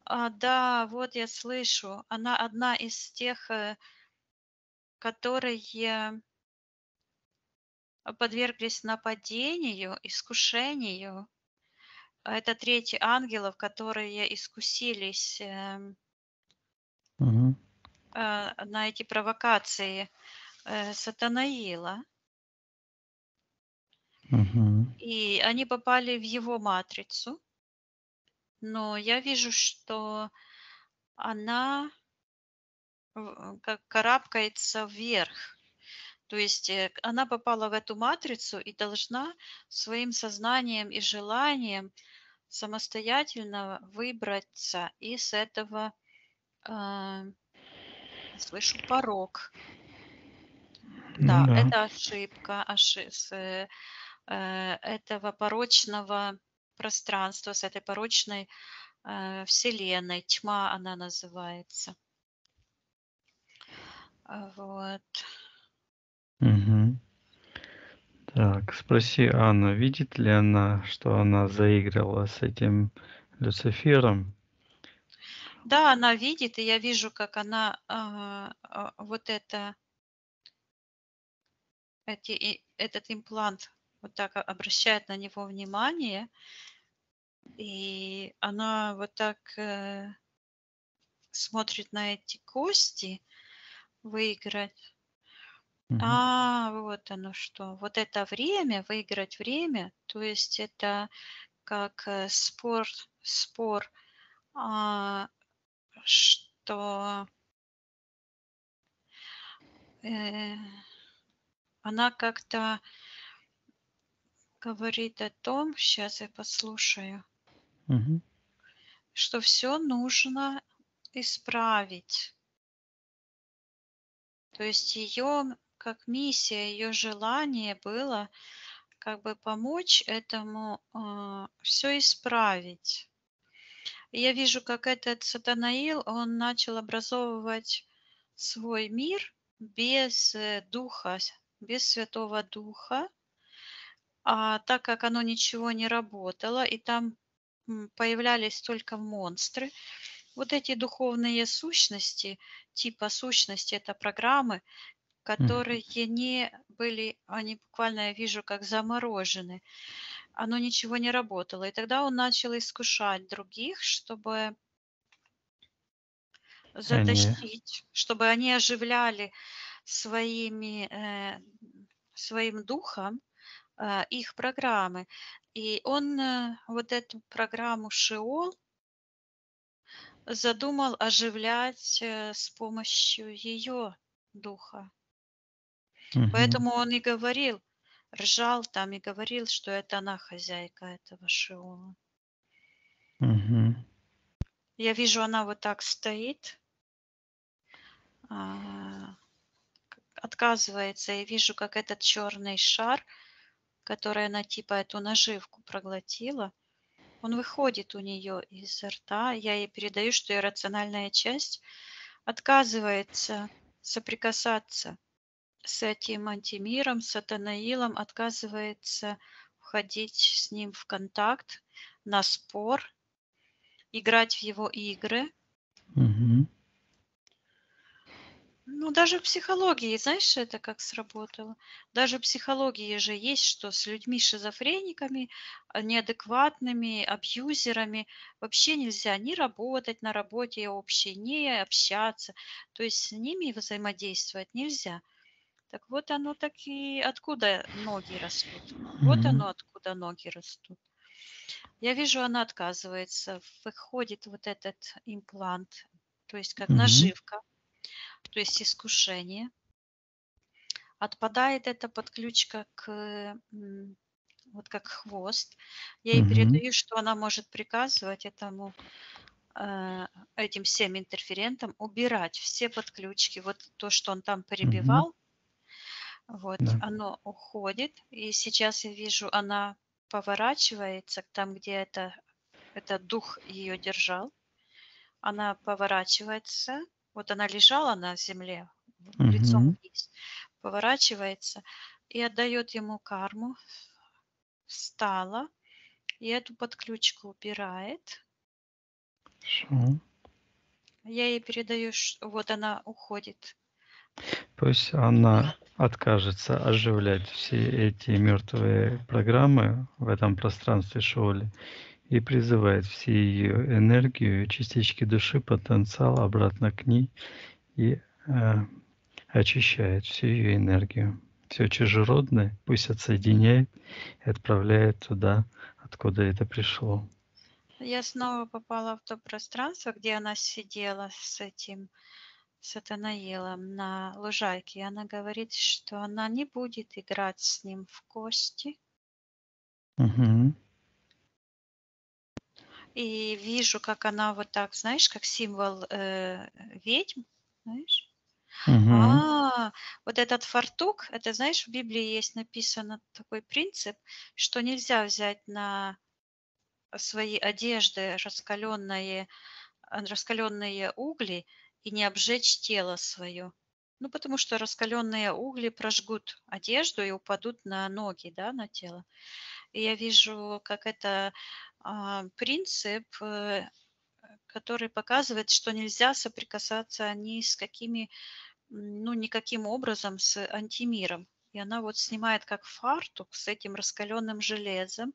Да, вот я слышу, она одна из тех, которые подверглись нападению, искушению. Это третий ангелов, которые искусились, Мгм. на эти провокации, Сатанаила. Мгм. И они попали в его матрицу. Но я вижу, что она как карабкается вверх. То есть, она попала в эту матрицу и должна своим сознанием и желанием самостоятельно выбраться из этого, а, слышу порок. Ну Да, да. это ошибка, этого порочного пространства, с этой порочной, вселенной. Тьма она называется. Вот. Мгм. Так, спроси Анну, видит ли она, что она заигрывала с этим Люцифером? Да, она видит, и я вижу, как она, вот этот имплант вот так обращает на него внимание, и она вот так, смотрит на эти кости выиграть. Мгм. Вот оно что. Вот это время, выиграть время, то есть это как, спор, а, что, э, она как-то говорит о том, сейчас я послушаю, Мгм. что все нужно исправить. То есть ее как миссия, ее желание было как бы помочь этому, все исправить. И я вижу, как этот Сатанаил, он начал образовывать свой мир без, без Святого Духа. Так как оно ничего не работало, и там, появлялись только монстры, вот эти духовные сущности, типа сущности — это программы, Мгм. которые не были, они буквально, я вижу, как заморожены. Оно ничего не работало. И тогда он начал искушать других, чтобы Они затащить, чтобы они оживляли. своим духом их программы. И он вот эту программу Шиол задумал оживлять с помощью ее духа. Мгм. Поэтому он и говорил, ржал там и говорил, что это она хозяйка этого Шиола. Мгм. Я вижу, она вот так стоит, а, отказывается. Я вижу, как этот черный шар, который она типа эту наживку проглотила, он выходит у нее из рта. Я ей передаю, что ее рациональная часть отказывается соприкасаться с этим антимиром, с Сатанаилом, отказывается входить с ним в контакт, на спор, играть в его игры. Мгм. Ну, даже в психологии, знаешь, это как сработало? Даже в психологии же есть, что с людьми-шизофрениками, неадекватными, абьюзерами вообще нельзя ни работать на работе общей, ни общаться. То есть с ними взаимодействовать нельзя. Так вот оно таки откуда ноги растут. Вот Мгм. оно откуда ноги растут. Я вижу, она отказывается, выходит вот этот имплант, то есть как Мгм. наживка, то есть искушение. Отпадает эта подключка вот как хвост. Я ей Мгм. передаю, что она может приказывать э, этим всем интерферентам убирать все подключки. Вот то, что он там Мгм. перебивал, вот, Да. оно уходит. И сейчас я вижу, она поворачивается там, где этот дух ее держал. Она поворачивается. Вот она лежала на земле, лицом Мгм. вниз, поворачивается и отдает ему карму, встала и эту подключку убирает. Хорошо. Я ей передаю, вот она уходит. Пусть она откажется оживлять все эти мертвые программы в этом пространстве Шоули и призывает все ее энергию, частички души, потенциал обратно к ней и очищает всю ее энергию. Все чужеродное пусть отсоединяет и отправляет туда, откуда это пришло. Я снова попала в то пространство, где она сидела с этим Сатанаилом на лужайке. И она говорит, что она не будет играть с ним в кости. Мгм. И вижу, как она вот так, знаешь, как символ ведьм, знаешь? Мгм. Вот этот фартук, это, знаешь, в Библии есть написано такой принцип, что нельзя взять на свои одежды раскаленные угли и не обжечь тело свое. Ну, потому что раскаленные угли прожгут одежду и упадут на ноги, да, на тело. И я вижу, как это принцип, который показывает, что нельзя соприкасаться ни с какими, ну, никаким образом с антимиром. И она вот снимает как фартук с этим раскаленным железом,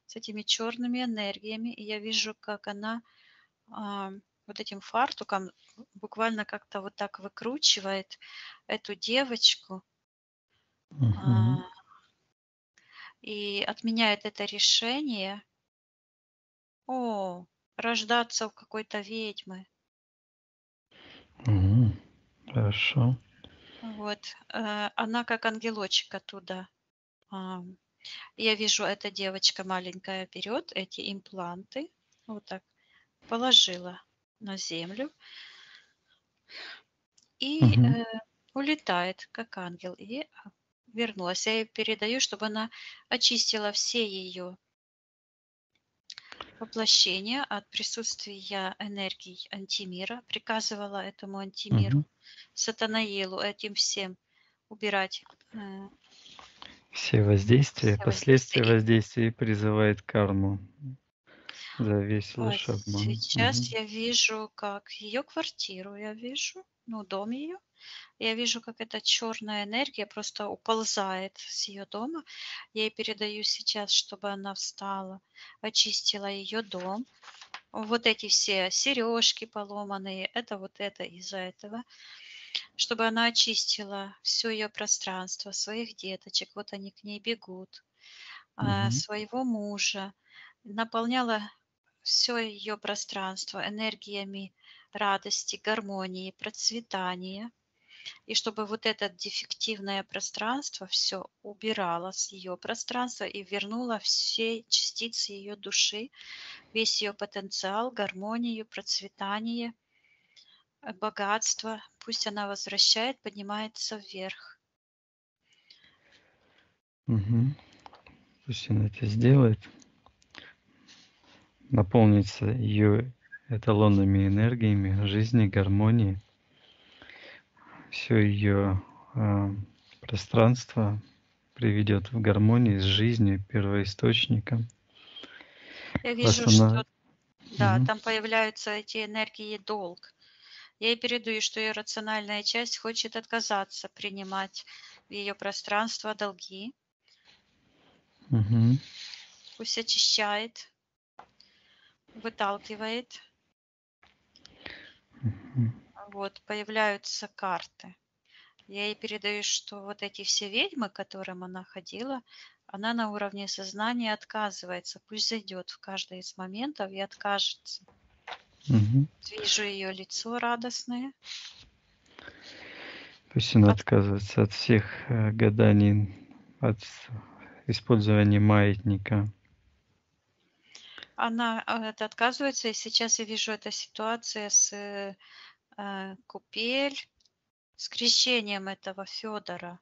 с этими черными энергиями. И я вижу, как она а, вот этим фартуком буквально как-то вот так выкручивает эту девочку Мгм. а, и отменяет это решение, рождаться у какой-то ведьмы. Мгм. Хорошо. Вот, она как ангелочек оттуда. А, я вижу, эта девочка маленькая берет эти импланты, вот так положила на землю и Мгм. улетает, как ангел, и вернулась. Я ей передаю, чтобы она очистила все ее воплощения от присутствия энергий антимира, приказывала этому Мгм. антимиру, Сатанаилу, этим всем убирать Все воздействия, все последствия воздействия. воздействия призывает карму за весь А ложь, обман. сейчас Мгм. я вижу, как ее квартиру я вижу, ну, дом ее. Я вижу, как эта черная энергия просто уползает с ее дома. Я ей передаю сейчас, чтобы она встала, очистила ее дом. Вот эти все сережки поломанные, это вот это из-за этого. чтобы она очистила все ее пространство, своих деточек, вот они к ней бегут, Мгм. своего мужа, наполняла все ее пространство энергиями радости, гармонии, процветания. И чтобы вот это дефективное пространство все убирало с ее пространства и вернуло все частицы ее души, весь ее потенциал, гармонию, процветание, богатство. Пусть она возвращает, поднимается вверх. Мгм. Пусть она это сделает. Наполнится ее эталонными энергиями жизни, гармонии. Все ее пространство приведет в гармонии с жизнью первоисточника. Я Раз вижу, она... что да, Мгм. там появляются эти энергии долг. Я ей передаю, что ее рациональная часть хочет отказаться принимать в ее пространство долги. Мгм. Пусть очищает, выталкивает. Мгм. Вот, появляются карты. Я ей передаю, что вот эти все ведьмы, к которым она ходила, она на уровне сознания отказывается. Пусть зайдет в каждый из моментов и откажется. Мгм. Вижу ее лицо радостное. Пусть она От- отказывается от всех гаданий, от использования маятника. Она отказывается, и сейчас я вижу эта ситуация с Купель, с крещением этого Федора.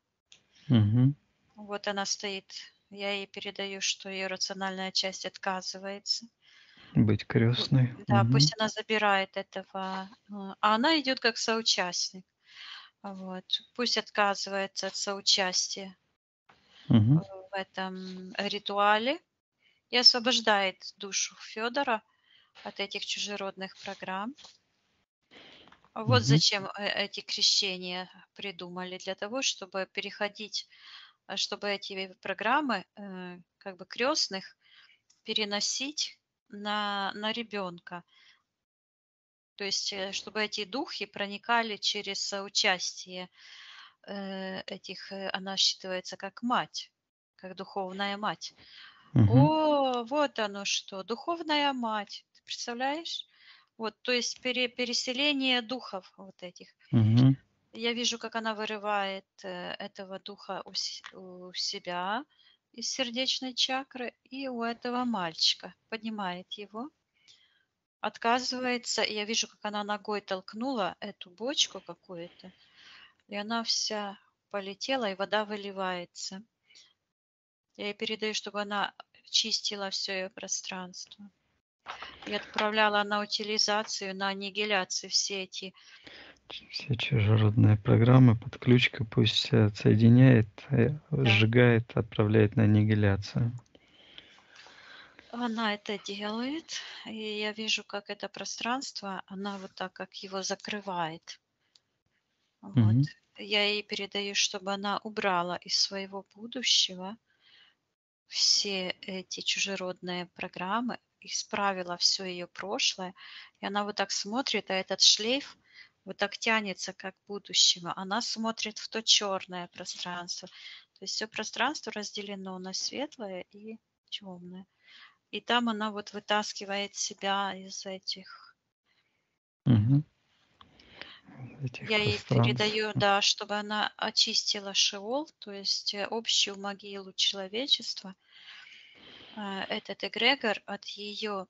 Мгм. Вот она стоит. Я ей передаю, что ее рациональная часть отказывается. Быть крестной. Да, Мгм. пусть она забирает этого, а она идет как соучастник. Вот. Пусть отказывается от соучастия Мгм. в этом ритуале и освобождает душу Федора от этих чужеродных программ. Вот Мгм. зачем эти крещения придумали, для того, чтобы переходить, чтобы эти программы как бы крестных переносить на ребенка. То есть, чтобы эти духи проникали через соучастие этих, она считывается как мать, как духовная мать. Мгм. О, вот оно что, духовная мать. Ты представляешь? Вот, то есть переселение духов вот этих. Мгм. Я вижу, как она вырывает этого духа у себя из сердечной чакры и у этого мальчика. Поднимает его, отказывается. И я вижу, как она ногой толкнула эту бочку какую-то, и она вся полетела, и вода выливается. Я ей передаю, чтобы она чистила все ее пространство. И отправляла на утилизацию, на аннигиляцию все эти. Все чужеродные программы, подключка пусть отсоединяет, Да, сжигает, отправляет на аннигиляцию. она это делает. И я вижу, как это пространство, она вот так, как его закрывает. Вот. Мгм. Я ей передаю, чтобы она убрала из своего будущего все эти чужеродные программы, исправила все ее прошлое. И она вот так смотрит, а этот шлейф вот так тянется как к будущему. Она смотрит в то черное пространство. То есть все пространство разделено на светлое и темное. И там она вот вытаскивает себя из этих. Мгм. Этих Я ей пространств. передаю, да, чтобы она очистила Шеол, то есть общую могилу человечества, этот эгрегор от ее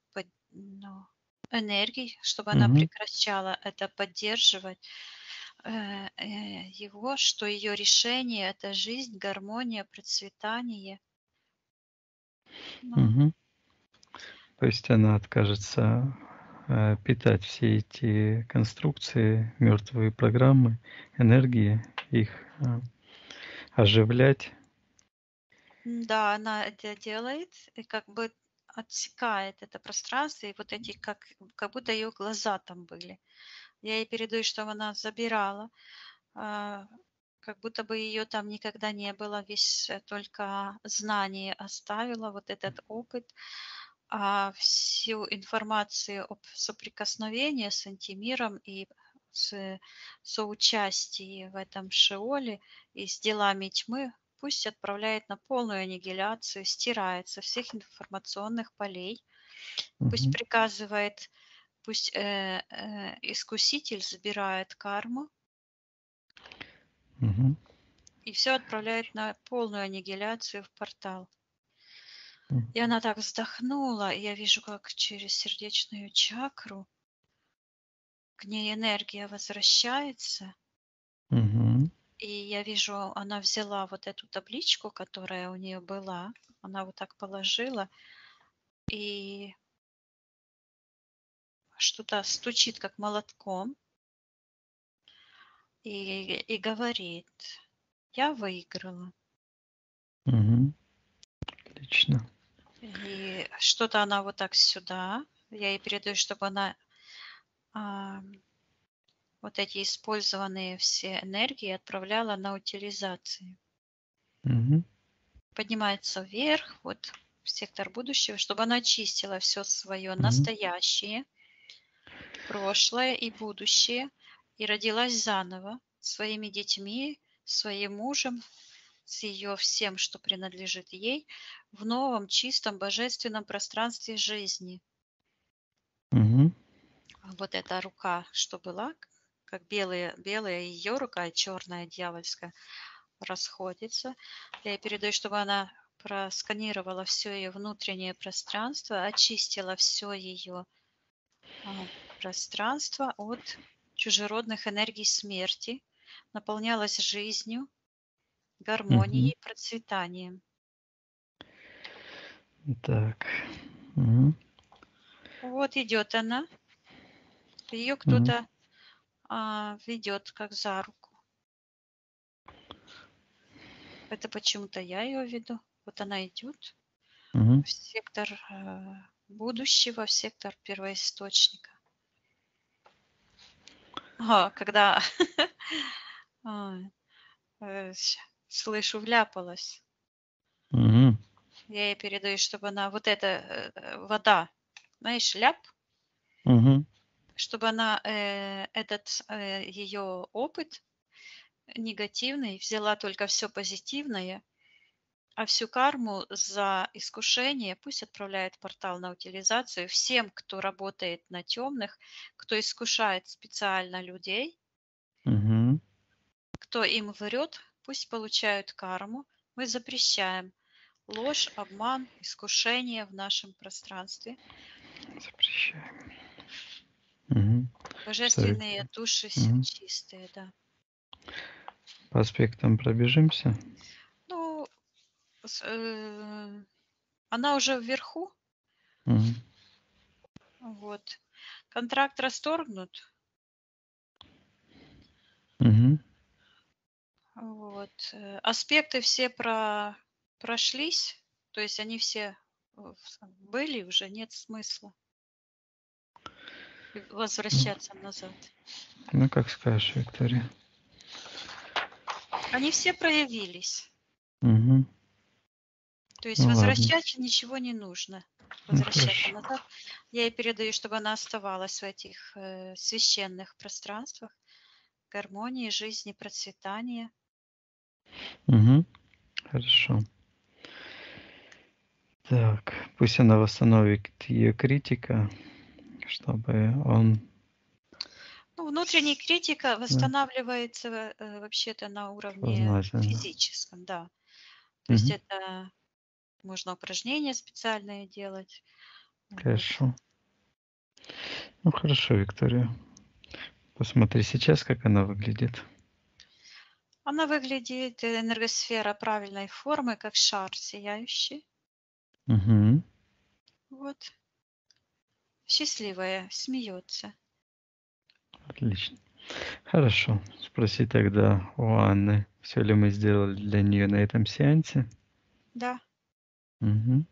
энергий, чтобы она Мгм. прекращала это поддерживать, его, что ее решение — это жизнь, гармония, процветание. Ну, Мгм. То есть она откажется питать все эти конструкции, мертвые программы, энергии, их оживлять. да, она это делает и как бы отсекает это пространство, и вот эти, как будто ее глаза там были. Я ей передаю, чтобы она забирала, а, как будто бы ее там никогда не было, весь только знание оставила, вот этот опыт, а всю информацию об соприкосновении с антимиром и соучастии в этом Шеоле и с делами тьмы, пусть отправляет на полную аннигиляцию, стирает со всех информационных полей, пусть Мгм. приказывает, пусть искуситель забирает карму Мгм. и все отправляет на полную аннигиляцию в портал. М. И она так вздохнула, и я вижу, как через сердечную чакру к ней энергия возвращается. Мгм. И я вижу, она взяла вот эту табличку, которая у нее была, она вот так положила и что-то стучит как молотком и говорит: "Я выиграла". Мгм. Отлично. И что-то она вот так сюда. Я ей передаю, чтобы она а, вот эти использованные все энергии отправляла на утилизацию. Мгм. Поднимается вверх, вот в сектор будущего, чтобы она очистила все свое Мгм. настоящее, прошлое и будущее и родилась заново своими детьми, своим мужем, с ее всем, что принадлежит ей, в новом чистом божественном пространстве жизни. Мгм. А вот эта рука, что была, как белая ее рука и черная дьявольская, расходится. Я ей передаю, чтобы она просканировала все ее внутреннее пространство, очистила все ее пространство от чужеродных энергий смерти, наполнялась жизнью, Мгм. гармонией, процветанием. Так. Мгм. Вот идет она, ее Мгм. кто-то ведет как за руку. Это почему-то я ее веду. Вот она идет Мгм. в сектор будущего, в сектор первоисточника. Когда а, слышу, вляпалась, Мгм. я ей передаю, чтобы она вот эта вода, знаешь, ляп, Мгм. чтобы она этот ее опыт негативный взяла только все позитивное, а всю карму за искушение пусть отправляет в портал на утилизацию всем, кто работает на темных, кто искушает специально людей, Мгм. кто им врет, пусть получают карму. Мы запрещаем ложь, обман, искушение в нашем пространстве. Запрещаем. Мгм. Что, Божественные Виктор? души Мгм. чистые, да. По аспектам пробежимся? Ну, она уже вверху, Мгм. вот. Контракт расторгнут, Мгм. вот. Аспекты все прошлись, то есть они все были, уже нет смысла Ну, возвращаться назад. ну, как скажешь, Виктория. Они все проявились. Мгм. То есть Ну ладно. возвращать ничего не нужно. Ну Возвращаться хорошо. назад. Я ей передаю, чтобы она оставалась в этих священных пространствах, гармонии, жизни, процветания. Мгм. Хорошо. Так, пусть она восстановит ее критика, чтобы он... Ну, внутренняя критика Да, восстанавливается вообще-то на уровне сознательно. физическом, да. То есть Мгм. это можно упражнения специальные делать. Вот. Хорошо. Ну хорошо, Виктория. Посмотри сейчас, как она выглядит. Она выглядит, энергосфера правильной формы, как шар сияющий. Мгм. Вот. Счастливая, смеется. Отлично. Хорошо. Спроси тогда у Анны, все ли мы сделали для нее на этом сеансе. Да. Мгм.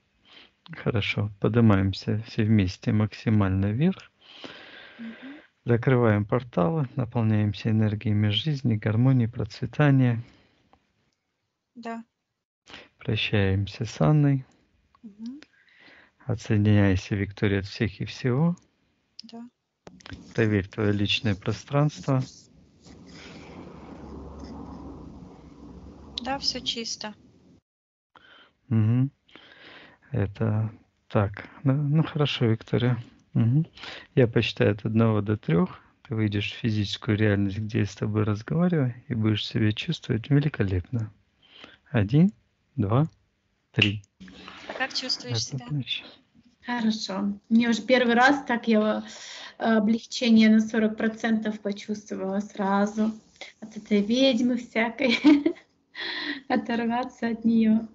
Хорошо. Поднимаемся все вместе максимально вверх. Мгм. Закрываем порталы, наполняемся энергиями жизни, гармонии, процветания. Да. Прощаемся с Анной. Мгм. Отсоединяйся, Виктория, от всех и всего. Да. Проверь твое личное пространство. Да, все чисто. Мгм. Это так. Ну, хорошо, Виктория. Мгм. Я посчитаю от 1 до 3. Ты выйдешь в физическую реальность, где я с тобой разговариваю, и будешь себя чувствовать великолепно. 1, 2, 3. А как чувствуешь Это себя? значит. Хорошо. Мне уже первый раз так я облегчение на 40% почувствовала сразу от этой ведьмы всякой, оторваться от нее.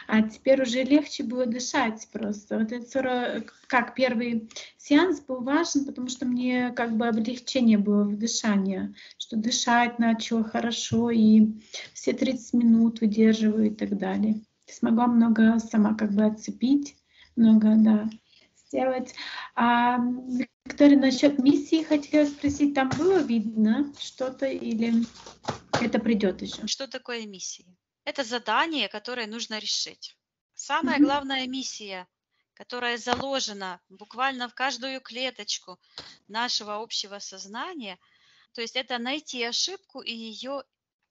А теперь уже легче было дышать просто. Вот это 40, как первый сеанс был важен, потому что мне как бы облегчение было в дышании, что дышать начала хорошо и все 30 минут выдерживаю и так далее. Смогла много сама как бы отцепить, много, да, сделать. А, Виктория, насчет миссии хотела спросить, там было видно что-то или это придет еще? Что такое миссия? Это задание, которое нужно решить. Самая Мгм. главная миссия, которая заложена буквально в каждую клеточку нашего общего сознания, то есть это найти ошибку и ее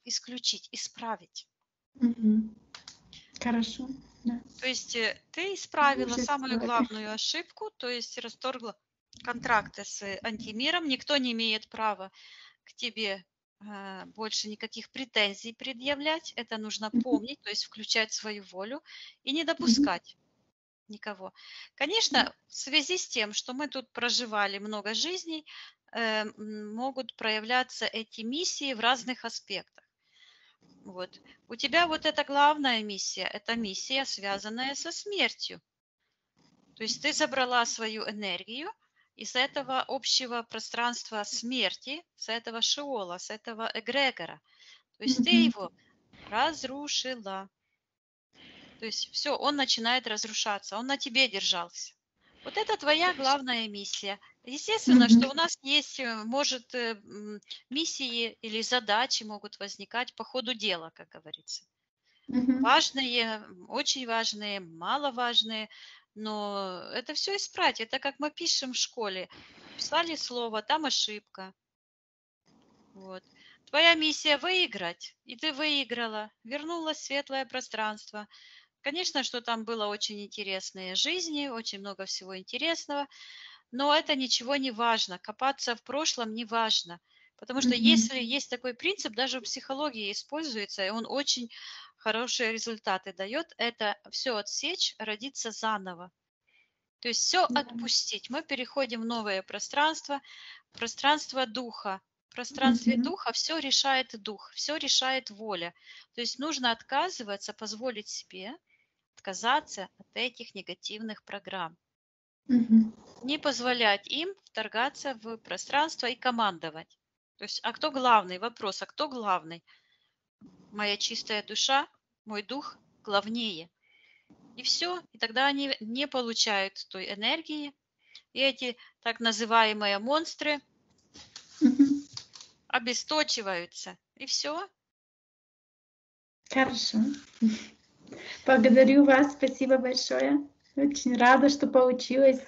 исключить, исправить. Мгм. Хорошо, да. То есть ты исправила Уже самую сделали. главную ошибку, то есть расторгла контракты с антимиром. Никто не имеет права к тебе больше никаких претензий предъявлять. Это нужно Мгм. помнить, то есть включать свою волю и не Мгм. допускать никого. Конечно, в связи с тем, что мы тут проживали много жизней, могут проявляться эти миссии в разных аспектах. Вот. У тебя вот эта главная миссия, это миссия, связанная со смертью. То есть ты забрала свою энергию из этого общего пространства смерти, с этого шиола, с этого эгрегора. То есть ты Мгм. его разрушила. То есть все, он начинает разрушаться, он на тебе держался. Вот это твоя главная миссия. Естественно, Мгм. что у нас есть, может, миссии или задачи могут возникать по ходу дела, как говорится. Мгм. Важные, очень важные, маловажные, но это все исправить. Это как мы пишем в школе. Написали слово, там ошибка. Вот. Твоя миссия выиграть, и ты выиграла, вернулась в светлое пространство. Конечно, что там было очень интересные жизни, очень много всего интересного, но это ничего не важно. Копаться в прошлом не важно. Потому что Мгм. если есть такой принцип, даже в психологии используется, и он очень хорошие результаты дает, это все отсечь, родиться заново. То есть все Да. отпустить. Мы переходим в новое пространство, пространство духа. В пространстве Мгм. духа все решает дух, все решает воля. То есть нужно отказываться, позволить себе отказаться от этих негативных программ. Мгм. Не позволять им вторгаться в пространство и командовать. То есть, а кто главный? Вопрос, а кто главный? Моя чистая душа, мой дух главнее. И все, и тогда они не получают той энергии, и эти так называемые монстры Мгм. обесточиваются. И все. Хорошо. Благодарю вас. Спасибо большое. Очень рада, что получилось.